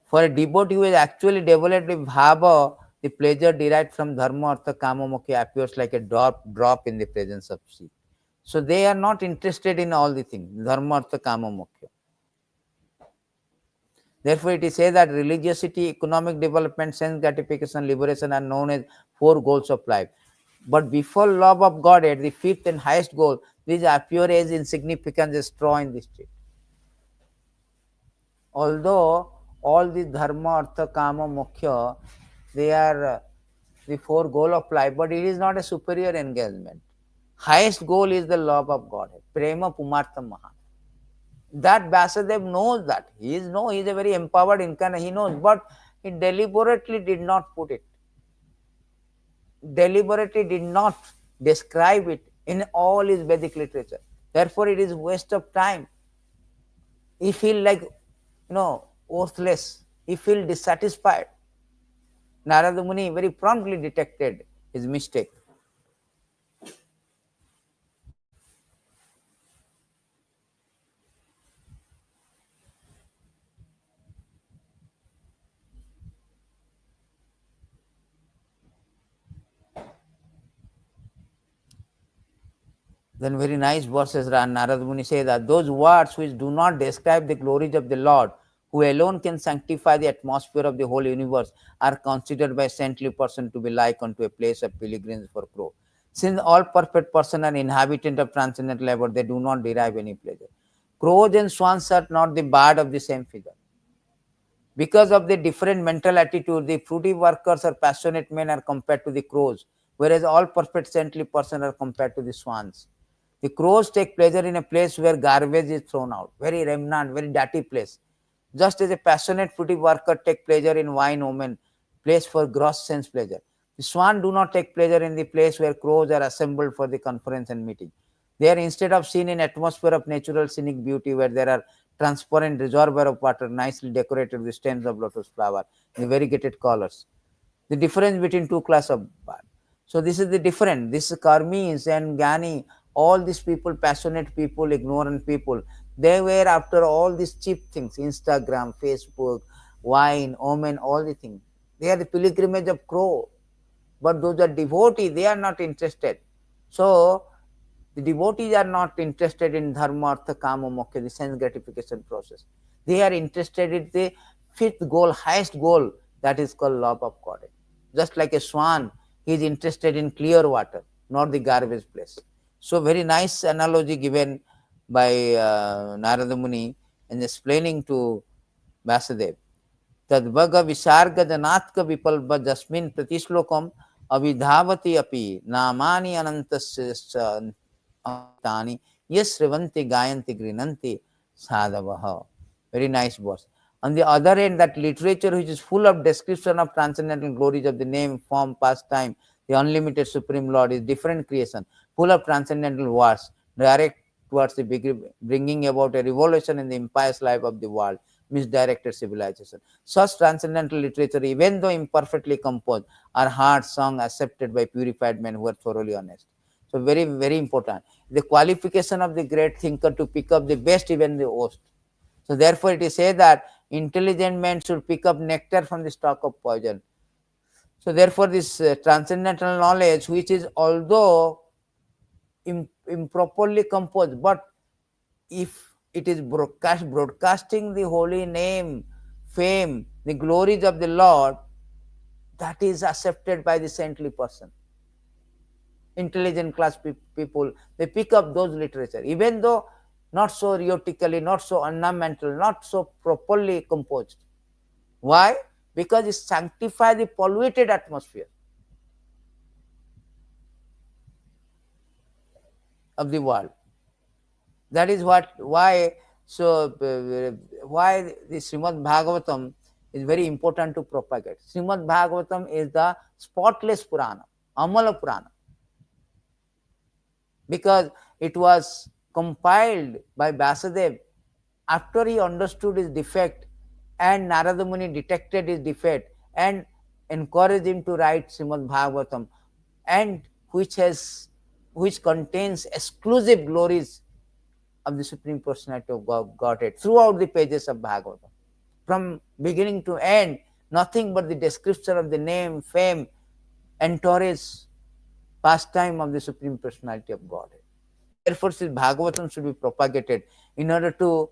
for a devotee who is actually developed with bhava, the pleasure derived from dharma, artha, kama, moksha appears like a drop in the presence of sea. So they are not interested in all the things, dharma, artha, kama, moksha. Therefore, it is said that religiosity, economic development, sense gratification, liberation are known as four goals of life. But before love of Godhead, the fifth and highest goal, these appear as insignificant as straw in the street. Although all the dharma, artha, kama, moksha, they are the four goal of life, but it is not a superior engagement. Highest goal is the love of Godhead, prema pumartham maha. That Vyasadeva knows that. He is a very empowered incarnate, he knows, but he deliberately did not put it. Deliberately did not describe it in all his Vedic literature. Therefore, it is waste of time. He feel like, worthless. He feel dissatisfied. Narada Muni very promptly detected his mistake. Then very nice verses Narada Muni says that those words which do not describe the glories of the Lord, who alone can sanctify the atmosphere of the whole universe, are considered by a saintly person to be like unto a place of pilgrims for crow. Since all perfect persons are inhabitants of transcendental labor, they do not derive any pleasure. Crows and swans are not the bird of the same figure. Because of the different mental attitude, the fruity workers or passionate men are compared to the crows, whereas all perfect saintly persons are compared to the swans. The crows take pleasure in a place where garbage is thrown out, very remnant, very dirty place. Just as a passionate fruity worker take pleasure in wine omen, place for gross sense pleasure. The swan do not take pleasure in the place where crows are assembled for the conference and meeting. They are instead of seen in atmosphere of natural scenic beauty where there are transparent reservoir of water nicely decorated with stems of lotus flower in variegated colors. The difference between two classes of bird. So this is the difference. This karmis and Gyani, all these people, passionate people, ignorant people, they were after all these cheap things, Instagram, Facebook, wine, omen, all the things. They are the pilgrimage of crow. But those are devotees, they are not interested. So the devotees are not interested in dharma, artha, kama, moksha, the sense gratification process. They are interested in the fifth goal, highest goal, that is called love of Godhead. Just like a swan, he is interested in clear water, not the garbage place. So very nice analogy given by Narada Muni in explaining to Vyasadeva. तद्भग विसर्ग जनात्क विपल्प जस्मिन् प्रतिश्लोकम अभिधावति अपि नामानि अनंतानि ये श्रवन्ति गायन्ति गृह्णन्ति साधवः. Very nice verse. On the other hand, that literature which is full of description of transcendental glories of the name, form, pastime, the unlimited supreme Lord is different creation, full of transcendental words, direct towards the bringing about a revolution in the impious life of the world, misdirected civilization. Such transcendental literature, even though imperfectly composed, are heard, sung, accepted by purified men who are thoroughly honest. So very, very important. The qualification of the great thinker to pick up the best, even the worst. So therefore it is said that intelligent men should pick up nectar from the stalk of poison. So therefore this transcendental knowledge, which is although improperly composed, but if it is broadcasting the holy name, fame, the glories of the Lord, that is accepted by the saintly person. Intelligent class people, they pick up those literature, even though not so rhetorically, not so ornamental, not so properly composed. Why? Because it sanctifies the polluted atmosphere of the world. That is why the Srimad Bhagavatam is very important to propagate. Srimad Bhagavatam is the spotless Purāṇa, Amala Purāṇa, because it was compiled by Vyasadeva after he understood his defect and Narada Muni detected his defect and encouraged him to write Srimad Bhagavatam, and which contains exclusive glories of the Supreme Personality of Godhead throughout the pages of Bhagavatam. From beginning to end, nothing but the description of the name, fame, entourage, pastime of the Supreme Personality of Godhead. Therefore, Bhagavatam should be propagated in order to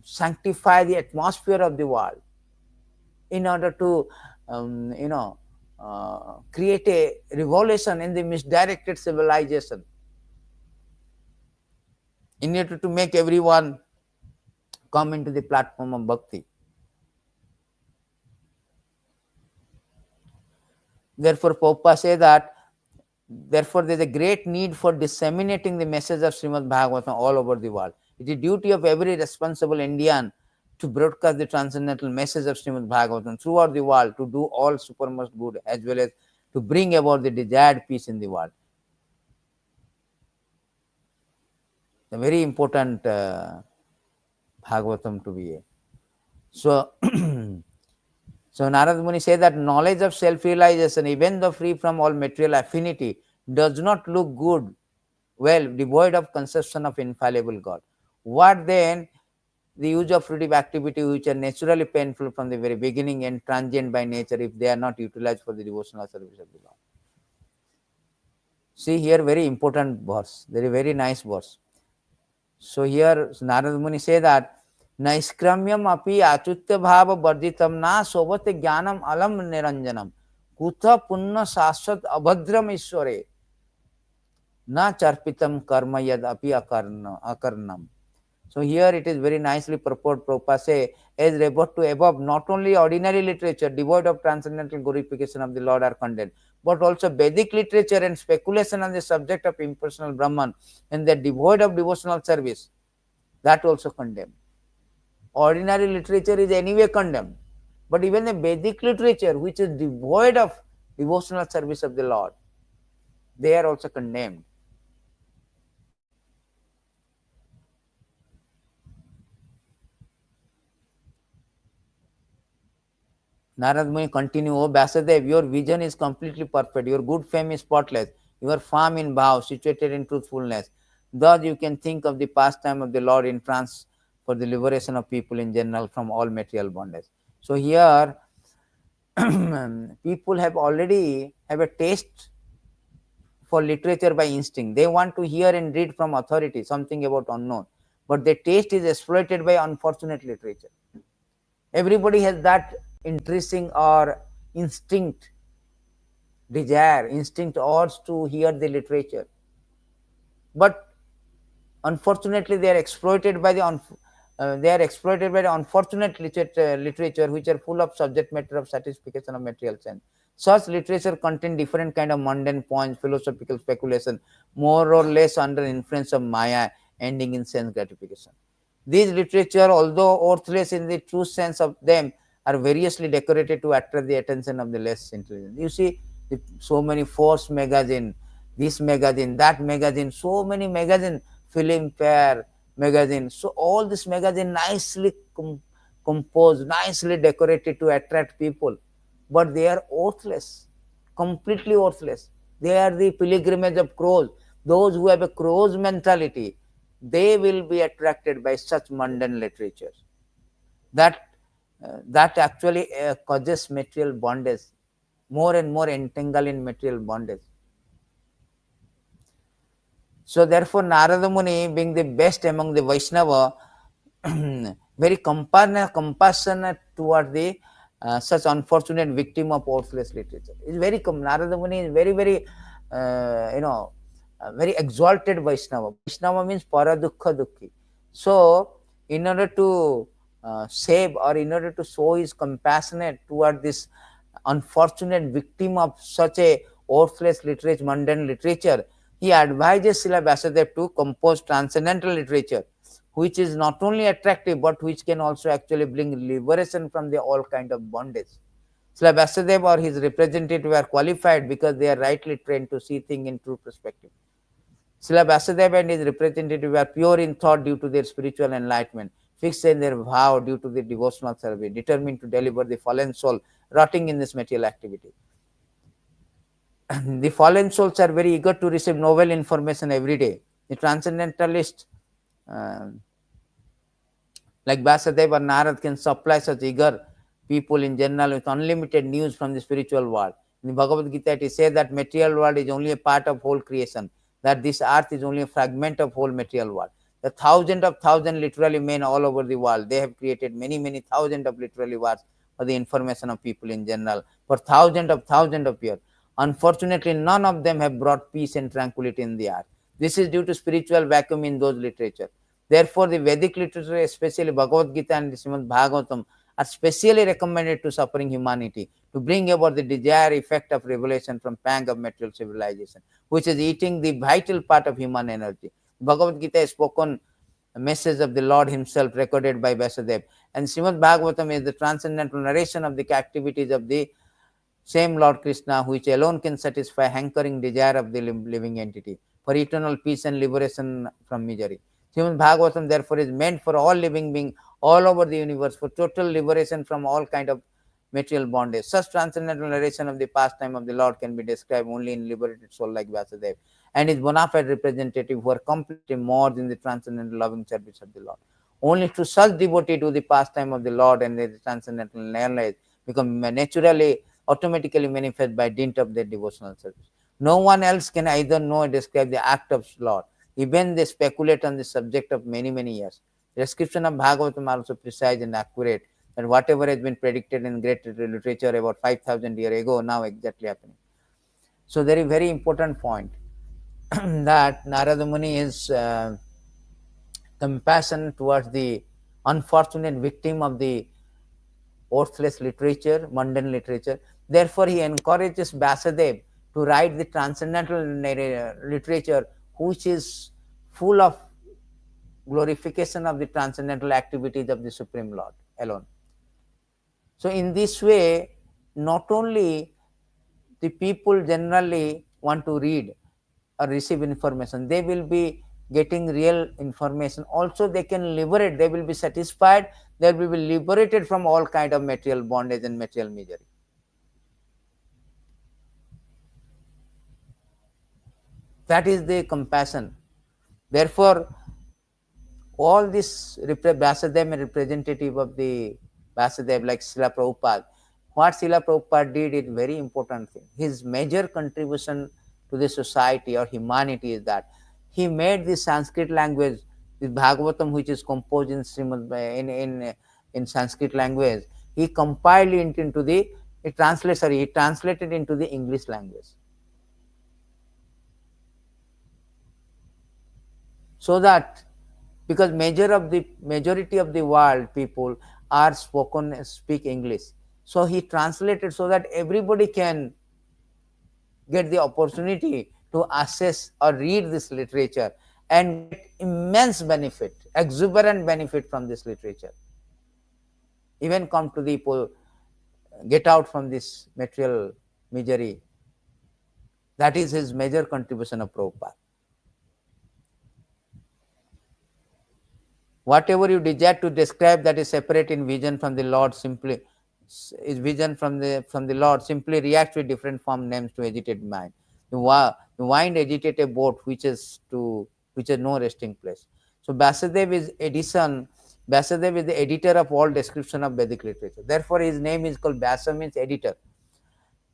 sanctify the atmosphere of the world, in order to create a revolution in the misdirected civilization, in order to make everyone come into the platform of bhakti. Therefore, Prabhupada says that therefore there is a great need for disseminating the message of Srimad Bhagavatam all over the world. It is the duty of every responsible Indian to broadcast the transcendental message of Srimad Bhagavatam throughout the world, to do all supermost good, as well as to bring about the desired peace in the world. A very important Bhagavatam to be. So, so Nārada Muni says that knowledge of self-realization, even though free from all material affinity, does not look good, well, devoid of conception of infallible God. What then the use of fruitive activity, which are naturally painful from the very beginning and transient by nature, if they are not utilized for the devotional service of the Lord? See here, very important verse, very nice verse. So here Nārada Muni say that naiskramyam api achutya bhava varditam na sobate jnanam alam niranjanam kutha punna saswat abhadram ishware na charpitam karma yad api akarnam. So here it is very nicely purport. Prabhupada say, as referred to above, not only ordinary literature devoid of transcendental glorification of the Lord are condemned, but also Vedic literature and speculation on the subject of impersonal Brahman and that devoid of devotional service, that also condemned. Ordinary literature is anyway condemned, but even the Vedic literature which is devoid of devotional service of the Lord, they are also condemned. Narad Muni continue, O Vyasadeva, your vision is completely perfect, your good fame is spotless, you are firm in vow, situated in truthfulness. Thus you can think of the pastime of the Lord in trance for the liberation of people in general from all material bondage. So here people have already have a taste for literature by instinct. They want to hear and read from authority something about unknown, but their taste is exploited by unfortunate literature. Everybody has that interesting or instinct, desire, instinct urge to hear the literature, but unfortunately they are exploited by the unfortunate literature which are full of subject matter of satisfaction of material sense. Such literature contain different kind of mundane points, philosophical speculation, more or less under influence of Maya, ending in sense gratification. These literature, although worthless in the true sense of them, are variously decorated to attract the attention of the less intelligent. You see, so many force magazine, this magazine, that magazine, so many magazine, film fair magazine. So all this magazine nicely composed, nicely decorated to attract people, but they are worthless, completely worthless. They are the pilgrimage of crows. Those who have a crow's mentality, they will be attracted by such mundane literature that actually causes material bondage, more and more entangled in material bondage. So therefore Nārada Muni, being the best among the Vaishnava, very compassionate toward the such unfortunate victim of worthless literature. Is very Nārada Muni is very very exalted Vaishnava. Vaishnava means para dukkha dukhi. So in order to save, or in order to show his compassionate toward this unfortunate victim of such a worthless literature, mundane literature, he advises Srila Vyasadeva to compose transcendental literature, which is not only attractive but which can also actually bring liberation from the all kind of bondage. Srila Vyasadeva or his representative are qualified because they are rightly trained to see things in true perspective. Srila Vyasadeva and his representative are pure in thought due to their spiritual enlightenment, fixed in their vow due to their devotional service, determined to deliver the fallen soul rotting in this material activity. The fallen souls are very eager to receive novel information every day. The transcendentalist like Vyasadeva or Nārada can supply such eager people in general with unlimited news from the spiritual world. In the Bhagavad Gita it is said that material world is only a part of whole creation, that this earth is only a fragment of whole material world, The thousand literally men all over the world, they have created many thousands of literally words for the information of people in general for thousands of years. Unfortunately, none of them have brought peace and tranquility in the earth. This is due to spiritual vacuum in those literature. Therefore, the Vedic literature, especially Bhagavad Gita and the Srimad Bhagavatam, are specially recommended to suffering humanity to bring about the desired effect of revelation from pang of material civilization, which is eating the vital part of human energy. Bhagavad Gita is spoken message of the Lord himself recorded by Vyasadeva, and Srimad Bhagavatam is the transcendental narration of the activities of the same Lord Krishna, which alone can satisfy hankering desire of the living entity for eternal peace and liberation from misery. Srimad Bhagavatam therefore is meant for all living beings all over the universe for total liberation from all kind of material bondage. Such transcendental narration of the pastime of the Lord can be described only in liberated soul like Vyasadeva and his bona fide representative who are completely immersed in the transcendental loving service of the Lord. Only to such devotee do the pastime of the Lord and the transcendental knowledge become naturally, automatically manifest by dint of their devotional service. No one else can either know or describe the act of Lord. Even they speculate on the subject of many years. The description of Bhagavatam are also precise and accurate, that whatever has been predicted in great literature about 5,000 years ago, now exactly happening. So there is very important point that Nārada Muni is compassion towards the unfortunate victim of the worthless literature, mundane literature. Therefore, he encourages Vyasadeva to write the transcendental literature, which is full of glorification of the transcendental activities of the Supreme Lord alone. So, in this way, not only the people generally want to read or receive information, they will be getting real information. Also, they can liberate, they will be satisfied, they will be liberated from all kind of material bondage and material misery. That is the compassion. Therefore, all this Vyasadeva representative of the Vyasadeva like Srila Prabhupada, what Srila Prabhupada did is very important thing. His major contribution to the society or humanity is that he made the Sanskrit language, the Bhagavatam, which is composed in in Sanskrit language, he compiled it into the he translated into the English language. So that because majority of the world people are speak English, so he translated so that everybody can get the opportunity to access or read this literature and get immense benefit, exuberant benefit from this literature, even come to the get out from this material misery. That is his major contribution of Prabhupada. Whatever you desire to describe that is separate in vision from the Lord simply is vision from the Lord simply reacts with different form names to agitate mind. The wind agitate a boat which has no resting place. So Vyasadeva is the editor of all description of Vedic literature. Therefore, his name is called Vyasa, means editor.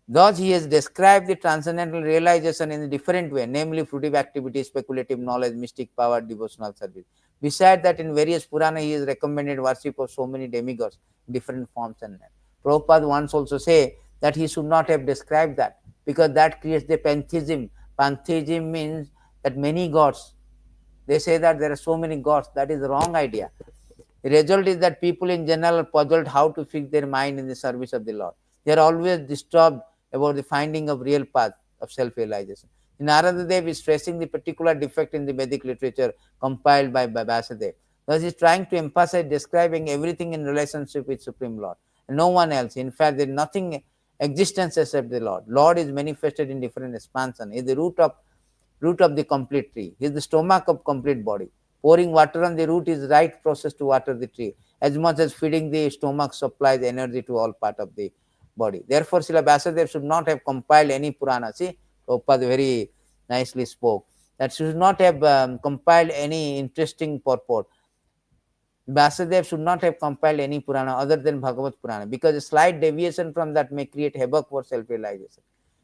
Thus, he has described the transcendental realization in a different way, namely fruitive activity, speculative knowledge, mystic power, devotional service. Besides that, in various Purāṇas, he has recommended worship of so many demigods, different forms and names. Prabhupada once also say that he should not have described that, because that creates the pantheism. Pantheism means that many gods. They say that there are so many gods. That is the wrong idea. The result is that people in general are puzzled how to fix their mind in the service of the Lord. They are always disturbed about the finding of real path of self-realization. Nārada Dev is stressing the particular defect in the Vedic literature compiled by Vyasadeva. Thus, he is trying to emphasize describing everything in relationship with Supreme Lord, and no one else. In fact, there is nothing existence except the Lord. Lord is manifested in different expansion. He is the root of the complete tree. He is the stomach of complete body. Pouring water on the root is right process to water the tree, as much as feeding the stomach supplies energy to all part of the body. Therefore, Srila Vyasadeva should not have compiled any Purāṇa. See, Prabhupada very nicely spoke that should not have compiled any interesting purport. Vyasadeva should not have compiled any Purāṇa other than Bhagavad Purāṇa, because a slight deviation from that may create havoc for self-realization.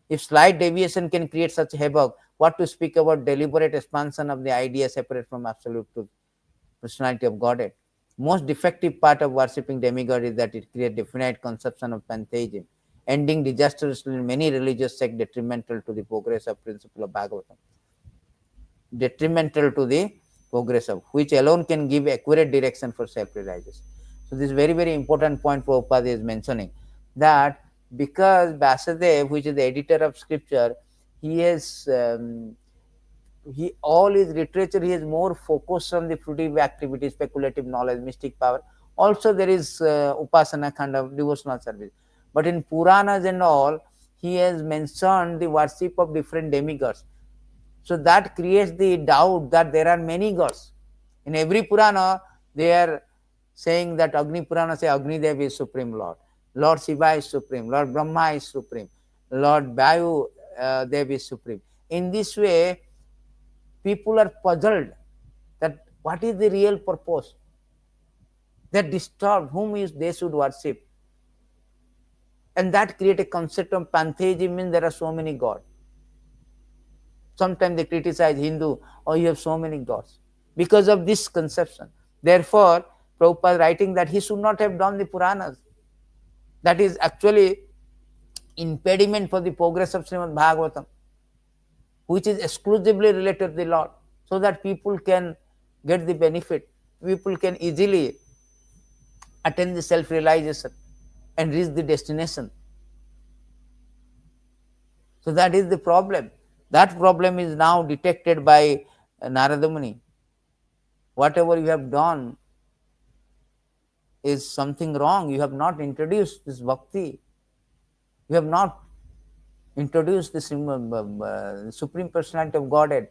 If slight deviation can create such havoc, what to speak about deliberate expansion of the idea separate from absolute truth? personality of Godhead. Most defective part of worshipping demigod is that it creates definite conception of pantheism, ending disastrously in many religious sects, detrimental to the progress of principle of Bhagavatam. Detrimental to the progress of which alone can give accurate direction for self-realization. So this very, very important point Prabhupada is mentioning, that because Vyasadeva, which is the editor of scripture, he has all his literature, he is more focused on the fruitive activity, speculative knowledge, mystic power. Also there is upasana kind of devotional service. But in Purāṇas and all, he has mentioned the worship of different demigods. So that creates the doubt that there are many gods. In every Purana, they are saying that Agni Purana say Agni Dev is Supreme Lord, Lord Shiva is Supreme, Lord Brahma is Supreme, Lord Vayu Dev is Supreme. In this way, people are puzzled that what is the real purpose. They are disturbed whom is they should worship. And that create a concept of pantheism, means there are so many gods. Sometimes they criticize Hindu, oh, you have so many gods. Because of this conception. Therefore, Prabhupada writing that he should not have done the Puranas. That is actually impediment for the progress of Srimad Bhagavatam, which is exclusively related to the Lord, so that people can get the benefit. People can easily attain the self-realization and reach the destination. So that is the problem. That problem is now detected by Nārada Muni. Whatever you have done is something wrong. You have not introduced this bhakti. You have not introduced the Supreme Personality of Godhead.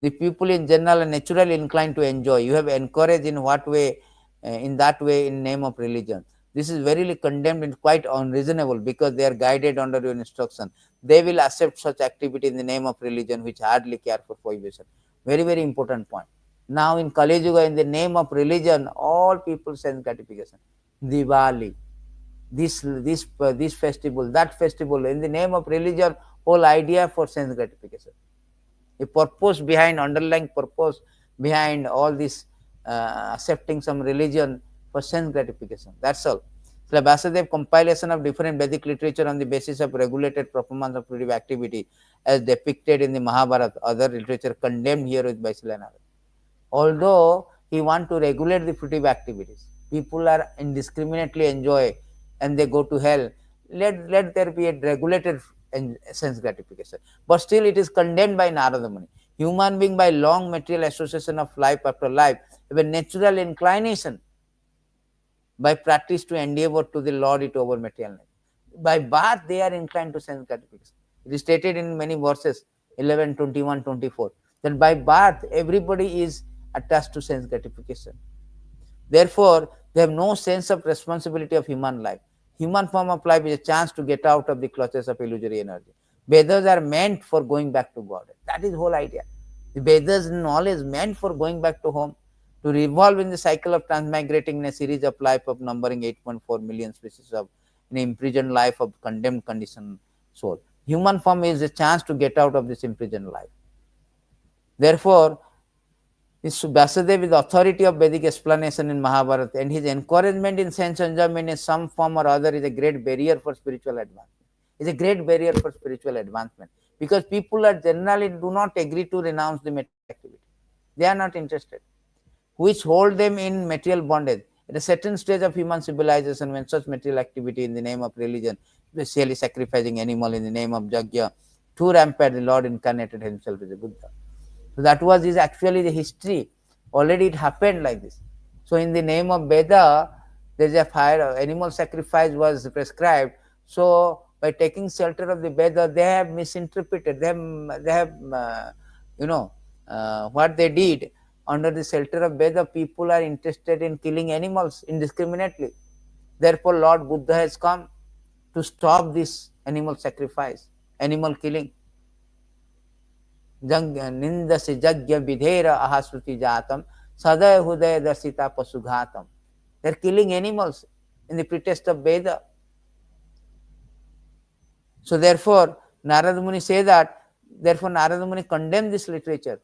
The people in general are naturally inclined to enjoy. You have encouraged in what way? In that way, in name of religion. This is very condemned and quite unreasonable, because they are guided under your instruction. They will accept such activity in the name of religion, which hardly care for prohibition. Very, very important point. Now in Kali Yuga, in the name of religion, all people sense gratification. Diwali, this festival, that festival, in the name of religion, whole idea for sense gratification. The purpose behind, underlying purpose behind all this accepting some religion for sense gratification. That's all. So Vyasadeva compilation of different Vedic literature on the basis of regulated performance of fruitive activity, as depicted in the Mahābhārata, other literature condemned here with Nārada. Although he want to regulate the fruitive activities, people are indiscriminately enjoy and they go to hell. Let there be a regulated sense gratification. But still it is condemned by Nārada Muni. Human being, by long material association of life after life, have a natural inclination by practice to endeavor to the Lord it over material life. By birth they are inclined to sense gratification. It is stated in many verses, 11, 21, 24, that by birth everybody is attached to sense gratification. Therefore, they have no sense of responsibility of human life. Human form of life is a chance to get out of the clutches of illusory energy. Vedas are meant for going back to God. That is the whole idea. The Vedas knowledge meant for going back to home, to revolve in the cycle of transmigrating in a series of life of numbering 8.4 million species of an imprisoned life of condemned conditioned soul. Human form is a chance to get out of this imprisoned life. Therefore, Vyasadeva is the authority of Vedic explanation in Mahābhārata, and his encouragement in sense enjoyment in some form or other is a great barrier for spiritual advancement. Is a great barrier for spiritual advancement, because people are generally do not agree to renounce the material activity. They are not interested, which hold them in material bondage. At a certain stage of human civilization, when such material activity in the name of religion, especially sacrificing animal in the name of Yajna, too rampant, the Lord incarnated himself as a Buddha. So that is actually the history. Already it happened like this. So in the name of Veda, there is a fire, animal sacrifice was prescribed. So by taking shelter of the Veda, they have misinterpreted. They have what they did. Under the shelter of Veda, people are interested in killing animals indiscriminately. Therefore, Lord Buddha has come to stop this animal sacrifice, animal killing. Nindasi jagya vidhera ahasruti jatam sadaya hudaya darsita pasughatam. They are killing animals in the pretext of Veda. So therefore, Nārada, Narada, Narada Muni condemned this literature. Therefore, Narada Muni say that, therefore Narada Muni condemned this literature. Narada Muni say that, therefore Narada Muni condemned this literature. Narada Muni say that, therefore Narada Muni condemned this literature. Narada Muni say that, therefore Narada Muni condemned this literature.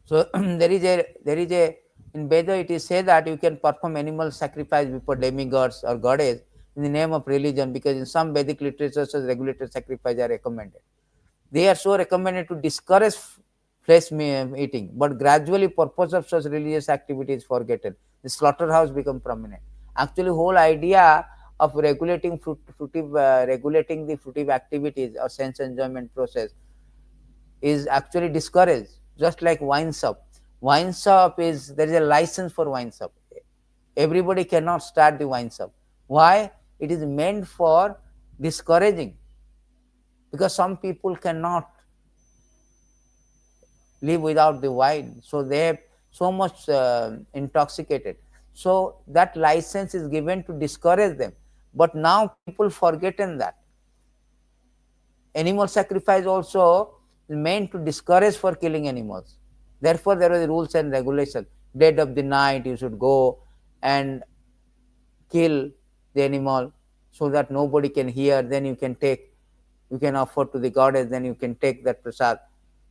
So there is a in Veda it is said that you can perform animal sacrifice before demigods or goddess in the name of religion, because in some Vedic literature such regulated sacrifice are recommended. They are so recommended to discourage flesh eating, but gradually purpose of such religious activity is forgotten. The slaughterhouse become prominent. Actually, whole idea of regulating regulating the fruitive activities or sense enjoyment process is actually discouraged. Just like wine shop. Wine shop is, there is a license for wine shop. Everybody cannot start the wine shop. Why? It is meant for discouraging, because some people cannot live without the wine, so they have so much intoxicated. So that license is given to discourage them. But now people forgotten that animal sacrifice also is meant to discourage for killing animals. Therefore, there are rules and regulations. Dead of the night, you should go and kill the animal so that nobody can hear. Then you can take, you can offer to the goddess, then you can take that prasad.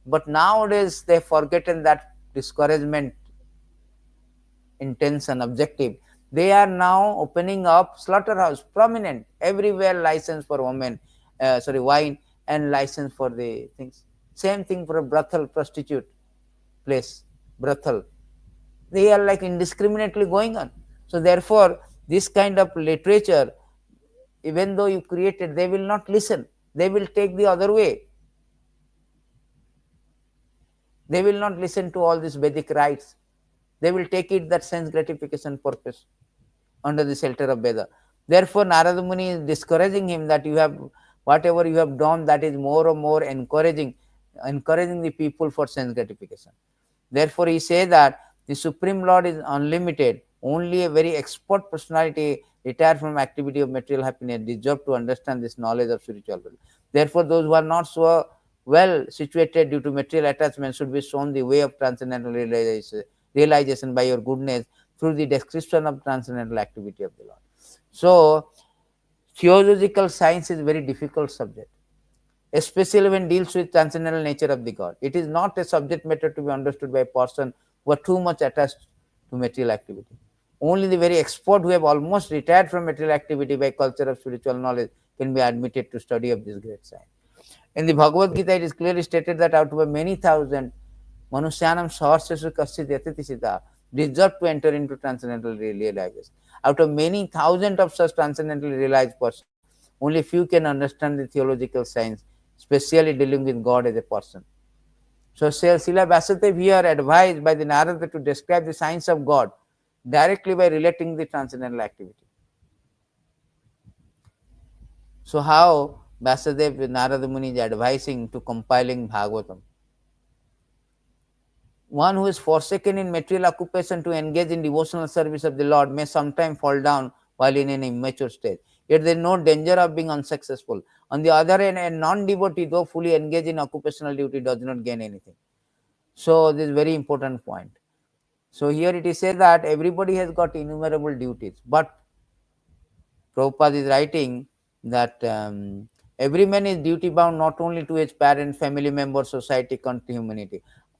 But nowadays, they have forgotten that discouragement intention objective. They are now opening up slaughterhouse, prominent everywhere, license for women, wine, and license for the things. Same thing for a brothel, prostitute place, brothel. They are like indiscriminately going on. So therefore, this kind of literature, even though you created, they will not listen. They will take the other way. They will not listen to all these Vedic rites. They will take it that sense gratification purpose under the shelter of Veda. Therefore, Narada Muni is discouraging him that you have, whatever you have done, that is more and more encouraging the people for sense gratification. Therefore, he says that the Supreme Lord is unlimited. Only a very expert personality retired from activity of material happiness deserve to understand this knowledge of spiritual world. Therefore, those who are not so well situated due to material attachment should be shown the way of transcendental realization by your goodness through the description of transcendental activity of the Lord. So, theological science is a very difficult subject, especially when deals with transcendental nature of the God. It is not a subject matter to be understood by a person who are too much attached to material activity. Only the very expert who have almost retired from material activity by culture of spiritual knowledge can be admitted to study of this great science. In the Bhagavad Gita, it is clearly stated that out of many thousand, Manusyanam Sahasrasu Kaschit Yatitisita deserve to enter into transcendental realization. Out of many thousands of such transcendentally realized persons, only few can understand the theological science, especially dealing with God as a person. So, Srila Vyasadeva here advised by the Nārada to describe the science of God directly by relating the transcendental activity. So, how Vyasadeva Narada Muni is advising to compiling Bhagavatam? One who is forsaken in material occupation to engage in devotional service of the Lord may sometimes fall down while in an immature state. Yet there is no danger of being unsuccessful. On the other hand, a non-devotee, though fully engaged in occupational duty, does not gain anything. So, this is a very important point. So, here it is said that everybody has got innumerable duties, but Prabhupada is writing that every man is duty bound not only to his parent, family member, society, country,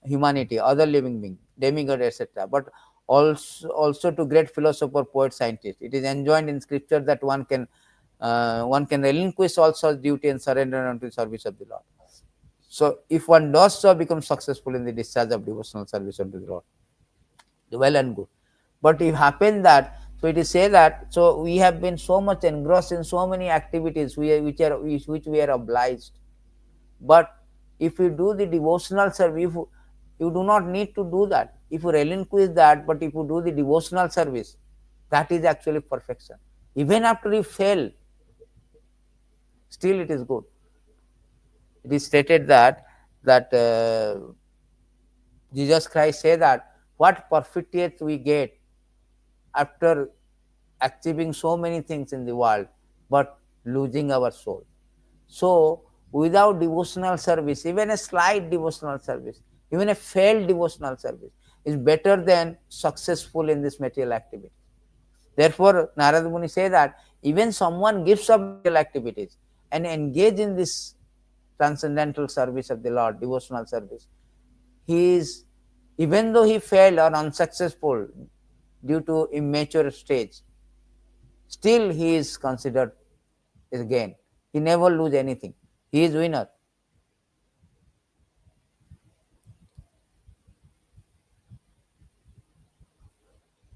humanity, other living being, demigod, etc., but also to great philosopher, poet, scientist. It is enjoined in scripture that one can relinquish all such duty and surrender unto the service of the Lord. So, if one does so, becomes successful in the discharge of devotional service unto the Lord. Well and good. But it happened that, so it is say that, so we have been so much engrossed in so many activities which we are obliged. But if you do the devotional service, you do not need to do that. If you relinquish that, but if you do the devotional service, that is actually perfection. Even after you fail, still it is good. It is stated that Jesus Christ said that what perfect we get after achieving so many things in the world, but losing our soul. So, without devotional service, even a slight devotional service, even a failed devotional service, is better than successful in this material activity. Therefore, Narada Muni says that even someone gives up material activities and engage in this transcendental service of the Lord, devotional service, he is Even though he failed or unsuccessful due to immature stage, still he is considered again. He never lose anything. He is winner.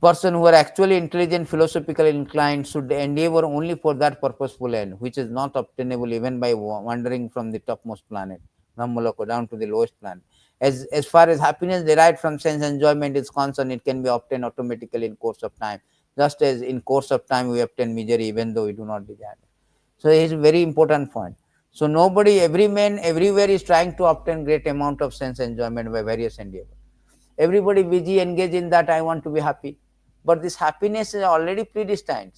Person who are actually intelligent, philosophically inclined should endeavor only for that purposeful end, which is not obtainable even by wandering from the topmost planet, Brahmaloka, down to the lowest planet. As far as happiness derived from sense enjoyment is concerned, it can be obtained automatically in course of time, just as in course of time we obtain misery even though we do not desire it. So it is a very important point. So nobody, every man, everywhere is trying to obtain great amount of sense enjoyment by various endeavors. Everybody busy engaged in that, I want to be happy. But this happiness is already predestined.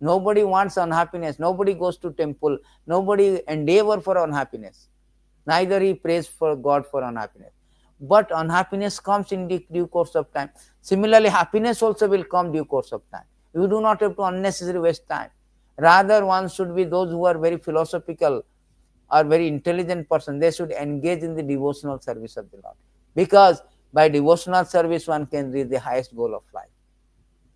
Nobody wants unhappiness. Nobody goes to temple. Nobody endeavor for unhappiness. Neither he prays for God for unhappiness. But unhappiness comes in due course of time. Similarly, happiness also will come due course of time. You do not have to unnecessarily waste time. Rather, one should be those who are very philosophical or very intelligent person. They should engage in the devotional service of the Lord. Because by devotional service, one can reach the highest goal of life.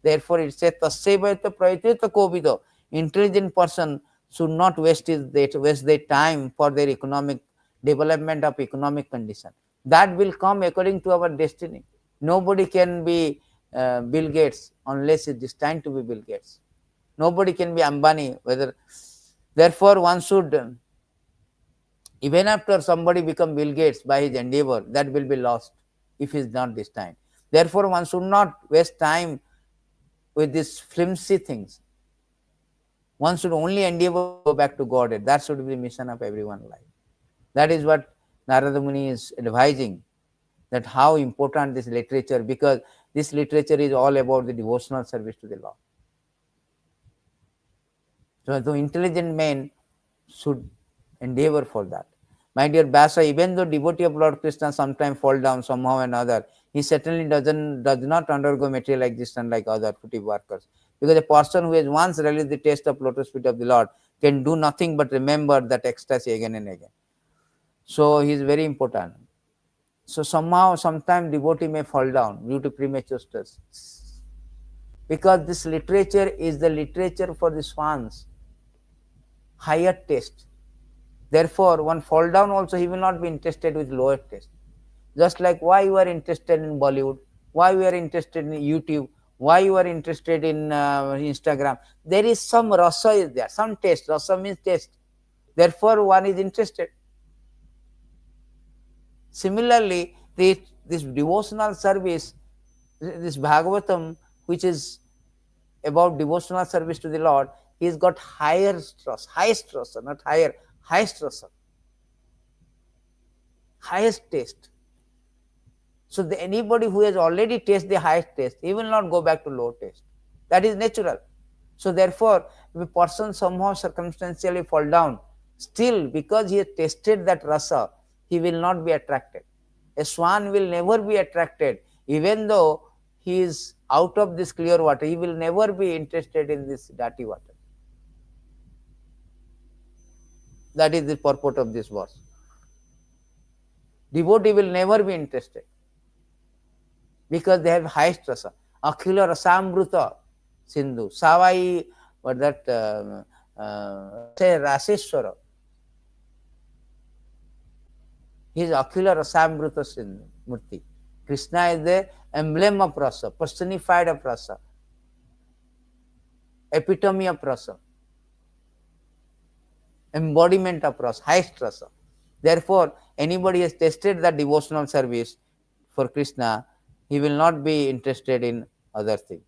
Therefore, it says, Tasyevaita prayatita kovido. Intelligent person should not waste their time for their economic development of economic condition. That will come according to our destiny. Nobody can be Bill Gates unless it is destined to be Bill Gates. Nobody can be Ambani. Therefore, one should, even after somebody become Bill Gates by his endeavor, that will be lost if he is not destined. Therefore, one should not waste time with these flimsy things. One should only endeavor to go back to Godhead. That should be the mission of everyone's life. That is what Nārada Muni is advising, that how important this literature, because this literature is all about the devotional service to the Lord. So the intelligent man should endeavor for that. My dear Vyasa, even though devotee of Lord Krishna sometimes fall down somehow or another, he certainly does not undergo material existence like other footy workers. Because a person who has once realized the taste of lotus feet of the Lord can do nothing but remember that ecstasy again and again. So he is very important. So sometimes devotee may fall down due to premature stress. Because this literature is the literature for the swans, higher taste. Therefore, one fall down also, he will not be interested with lower taste. Just like why you are interested in Bollywood, why you are interested in YouTube, why you are interested in Instagram. There is some rasa is there, some taste. Rasa means taste. Therefore, one is interested. Similarly, this devotional service, this Bhagavatam, which is about devotional service to the Lord, he's got highest rasa, not higher, highest rasa, highest taste. So anybody who has already tasted the highest taste, he will not go back to low taste. That is natural. So therefore, if a person somehow circumstantially fall down, still because he has tasted that rasa, he will not be attracted. A swan will never be attracted, even though he is out of this clear water. He will never be interested in this dirty water. That is the purport of this verse. Devotee will never be interested, because they have highest rasa. Akhila rasamruta sindhu. Savai, what that, Raseshwara. He is Akhila rasamruta sindhu, Murti. Krishna is the emblem of rasa, personified of rasa, epitome of rasa, embodiment of rasa, highest rasa. Therefore, anybody has tasted the devotional service for Krishna, he will not be interested in other things.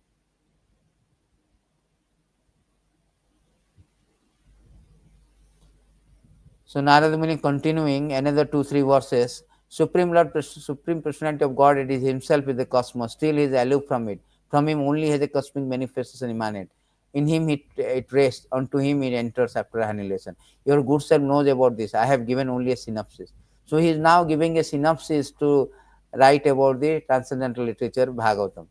So Narada Muni continuing another 2-3 verses. Supreme Lord, Supreme Personality of God, it is himself is the cosmos. Still he is aloof from it. From him only has a cosmic manifestation emanate. In him it rests, unto him it enters after annihilation. Your good self knows about this. I have given only a synopsis. So he is now giving a synopsis to write about the transcendental literature Bhagavatam.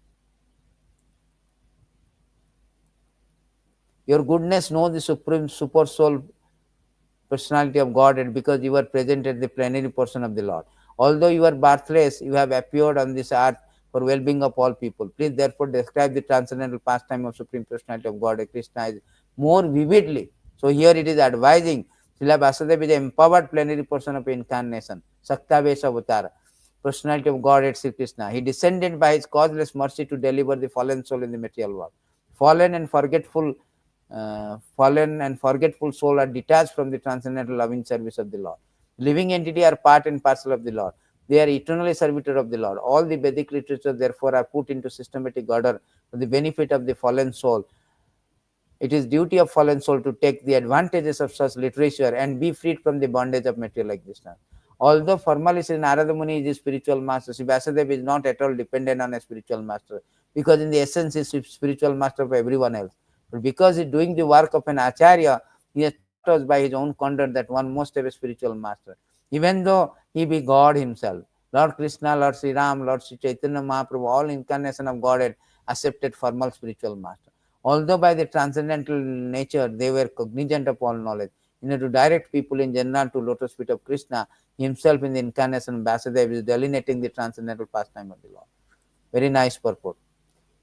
Your goodness knows the supreme super soul personality of God, and because you are present at the plenary portion of the Lord. Although you are birthless, you have appeared on this earth for well-being of all people. Please therefore describe the transcendental pastime of Supreme Personality of God, Krishna, more vividly. So here it is advising Srila Vyasadeva is an empowered plenary person of incarnation, Saktavesha Avatara, personality of God at Sri Krishna. He descended by his causeless mercy to deliver the fallen soul in the material world. Fallen and forgetful soul are detached from the transcendental loving service of the Lord. Living entity are part and parcel of the Lord. They are eternally servitor of the Lord. All the Vedic literature therefore are put into systematic order for the benefit of the fallen soul. It is duty of fallen soul to take the advantages of such literature and be freed from the bondage of material existence. Although formally Sri Nārada Muni is a spiritual master, Sri Vyasadeva is not at all dependent on a spiritual master, because in the essence he is a spiritual master of everyone else. But because he is doing the work of an acharya, he has taught us by his own conduct that one must have a spiritual master, even though he be God himself. Lord Krishna, Lord Sri Ram, Lord Sri Chaitanya Mahaprabhu, all incarnation of Godhead, accepted formal spiritual master. Although by the transcendental nature they were cognizant of all knowledge, to direct people in general to lotus feet of Krishna, himself in the incarnation of Vyasadeva is delineating the transcendental pastime of the Lord. Very nice purport.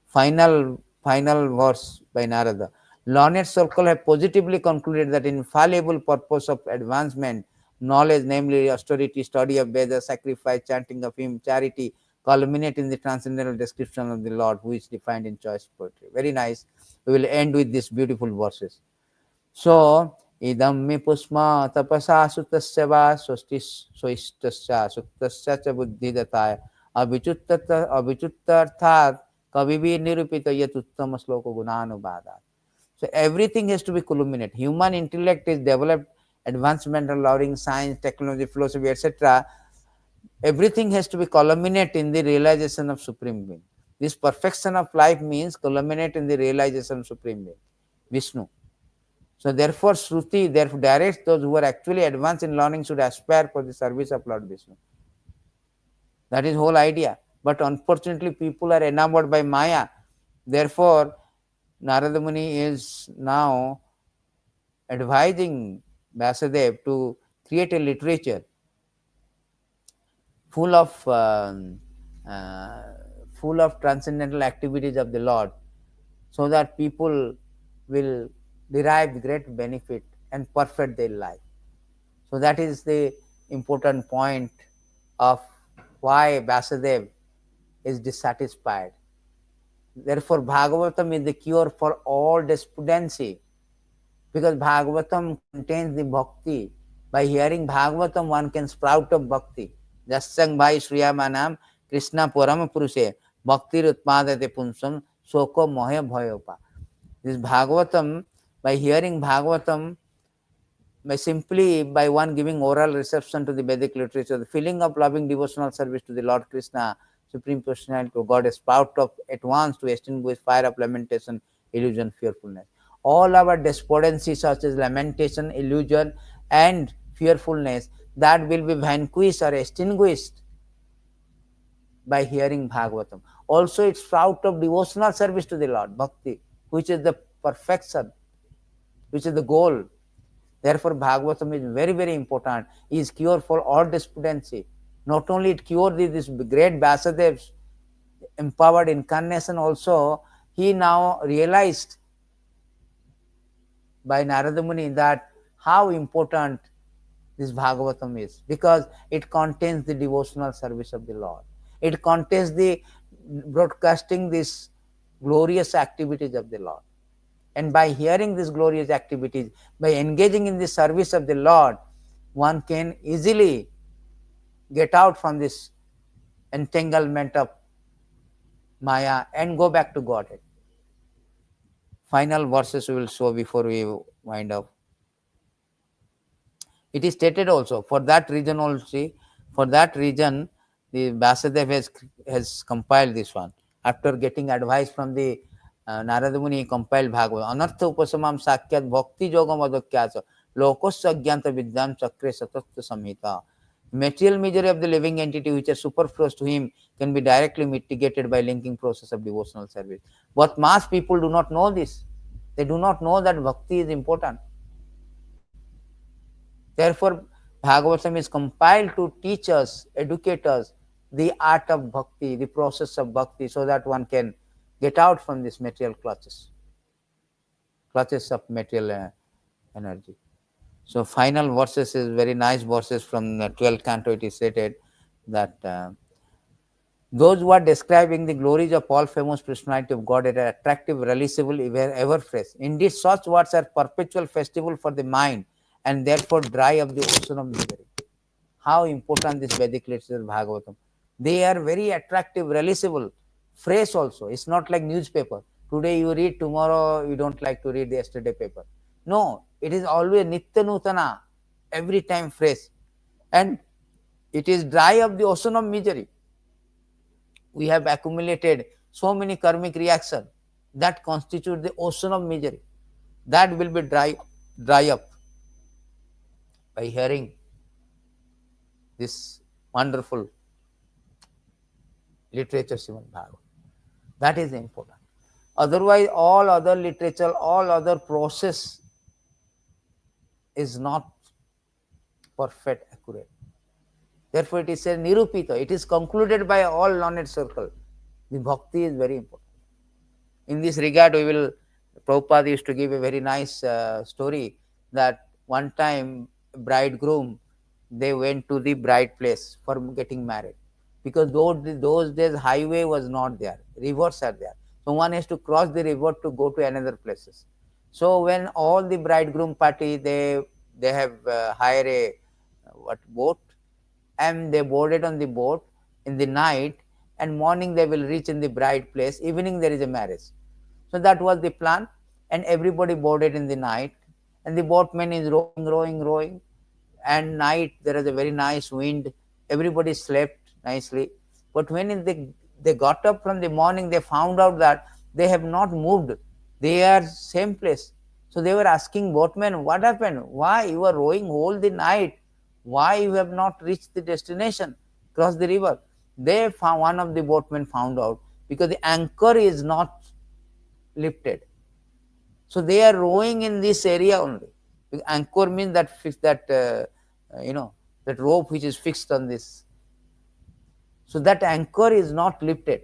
Final verse by Nārada. Learned circle have positively concluded that infallible purpose of advancement, knowledge, namely austerity, study of Vedas, sacrifice, chanting of hymn, charity, culminate in the transcendental description of the Lord, who is defined in choice poetry. Very nice. We will end with these beautiful verses. So, idam me pusma tapasa sutasya va soistasya suktasya cha buddhi dataya abhichuttarthat kavivi nirupita yat uttama sloka gunanubhadat. So everything has to be culminate. Human intellect is developed, advancement allowing science, technology, philosophy, etc. Everything has to be culminate in the realization of Supreme Being. This perfection of life means culminate in the realization of Supreme Being, Vishnu. So therefore, Shruti therefore directs those who are actually advanced in learning should aspire for the service of Lord Vishnu. That is whole idea. But unfortunately, people are enamored by Maya. Therefore, Nārada Muni is now advising Vyasadeva to create a literature full of transcendental activities of the Lord, so that people will derive great benefit and perfect their life. So that is the important point of why Vyasadeva is dissatisfied. Therefore, Bhagavatam is the cure for all despondency, because Bhagavatam contains the bhakti. By hearing Bhagavatam, one can sprout of bhakti. Jasyang bhai shriyamanam Krishna Parama Purushe Bhakti Utpadate Punsam Soko Mohe Bhayopa. This Bhagavatam, by hearing Bhagavatam, by one giving oral reception to the Vedic literature, the feeling of loving devotional service to the Lord Krishna, Supreme Personality of God, is sprout up at once to extinguish fire of lamentation, illusion, fearfulness. All our despondency, such as lamentation, illusion, and fearfulness, that will be vanquished or extinguished by hearing Bhagavatam. Also, it's sprout of devotional service to the Lord, bhakti, which is the perfection, which is the goal. Therefore, Bhagavatam is very, very important. It is cure for all despondency. Not only it cured this great Vyasadeva's empowered incarnation, also he now realized by Nārada Muni that how important this Bhagavatam is, because it contains the devotional service of the Lord. It contains the broadcasting these glorious activities of the Lord. And by hearing these glorious activities, by engaging in the service of the Lord, one can easily get out from this entanglement of Maya and go back to Godhead. Final verses we will show before we wind up. It is stated also, for that reason the Vyasadeva has compiled this one. After getting advice from the Nārada Muni, he compiled Bhagavad. Anartha upasamam sakyat bhakti yogam adakyasa lokosya agyanta vidyam chakre satatya samhita. Material misery of the living entity which are superfluous to him can be directly mitigated by linking process of devotional service. But mass people do not know this. They do not know that bhakti is important. Therefore, Bhagavatam is compiled to teach us, educate us the art of bhakti, the process of bhakti, so that one can get out from this material clutches of material energy. So final verses is very nice verses from the 12th canto. It is stated that those who are describing the glories of all famous personality of God are attractive, releasable, ever fresh. Indeed, such words are perpetual festival for the mind and therefore dry up the ocean of misery. How important this Vedic literature Bhagavatam. They are very attractive, releasable, fresh also. It's not like newspaper. Today you read, tomorrow you don't like to read the yesterday paper. No, it is always Nitya Nutana, every time fresh. And it is dry up the ocean of misery. We have accumulated so many karmic reactions that constitute the ocean of misery. That will be dry up by hearing this wonderful literature Srimad Bhagavatam. That is important. Otherwise, all other literature, all other process is not perfect, accurate. Therefore, it is a nirupita. It is concluded by all learned circle. The bhakti is very important. In this regard, Prabhupada used to give a very nice story that one time bridegroom, they went to the bride place for getting married, because those days highway was not there, rivers are there, so one has to cross the river to go to another places. So when all the bridegroom party, they have hired a boat, and they boarded on the boat in the night, and morning they will reach in the bride place, evening there is a marriage. So that was the plan, and everybody boarded in the night, and the boatman is rowing, and night there is a very nice wind, everybody slept nicely. But when they got up from the morning, they found out that they have not moved, they are same place. So they were asking boatman, what happened, why you are rowing whole the night, why you have not reached the destination, cross the river? They found, one of the boatmen found out, because the anchor is not lifted. So they are rowing in this area only. Anchor means that that rope which is fixed on this. So that anchor is not lifted.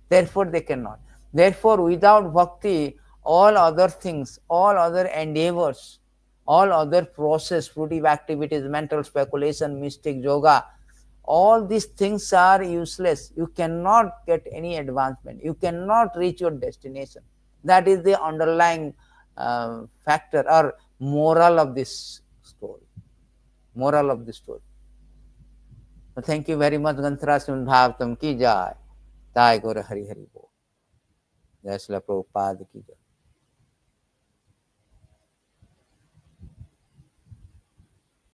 Therefore they cannot. Therefore, without bhakti, all other things, all other endeavors, all other process, fruitive activities, mental speculation, mystic yoga, all these things are useless. You cannot get any advancement. You cannot reach your destination. That is the underlying factor or moral of this story. Moral of the story. So thank you very much, Ganthara Srimad Bhagavatam ki jai. Jai Gaura Hari Hari Bol. Jai Srila Prabhupada ki jai.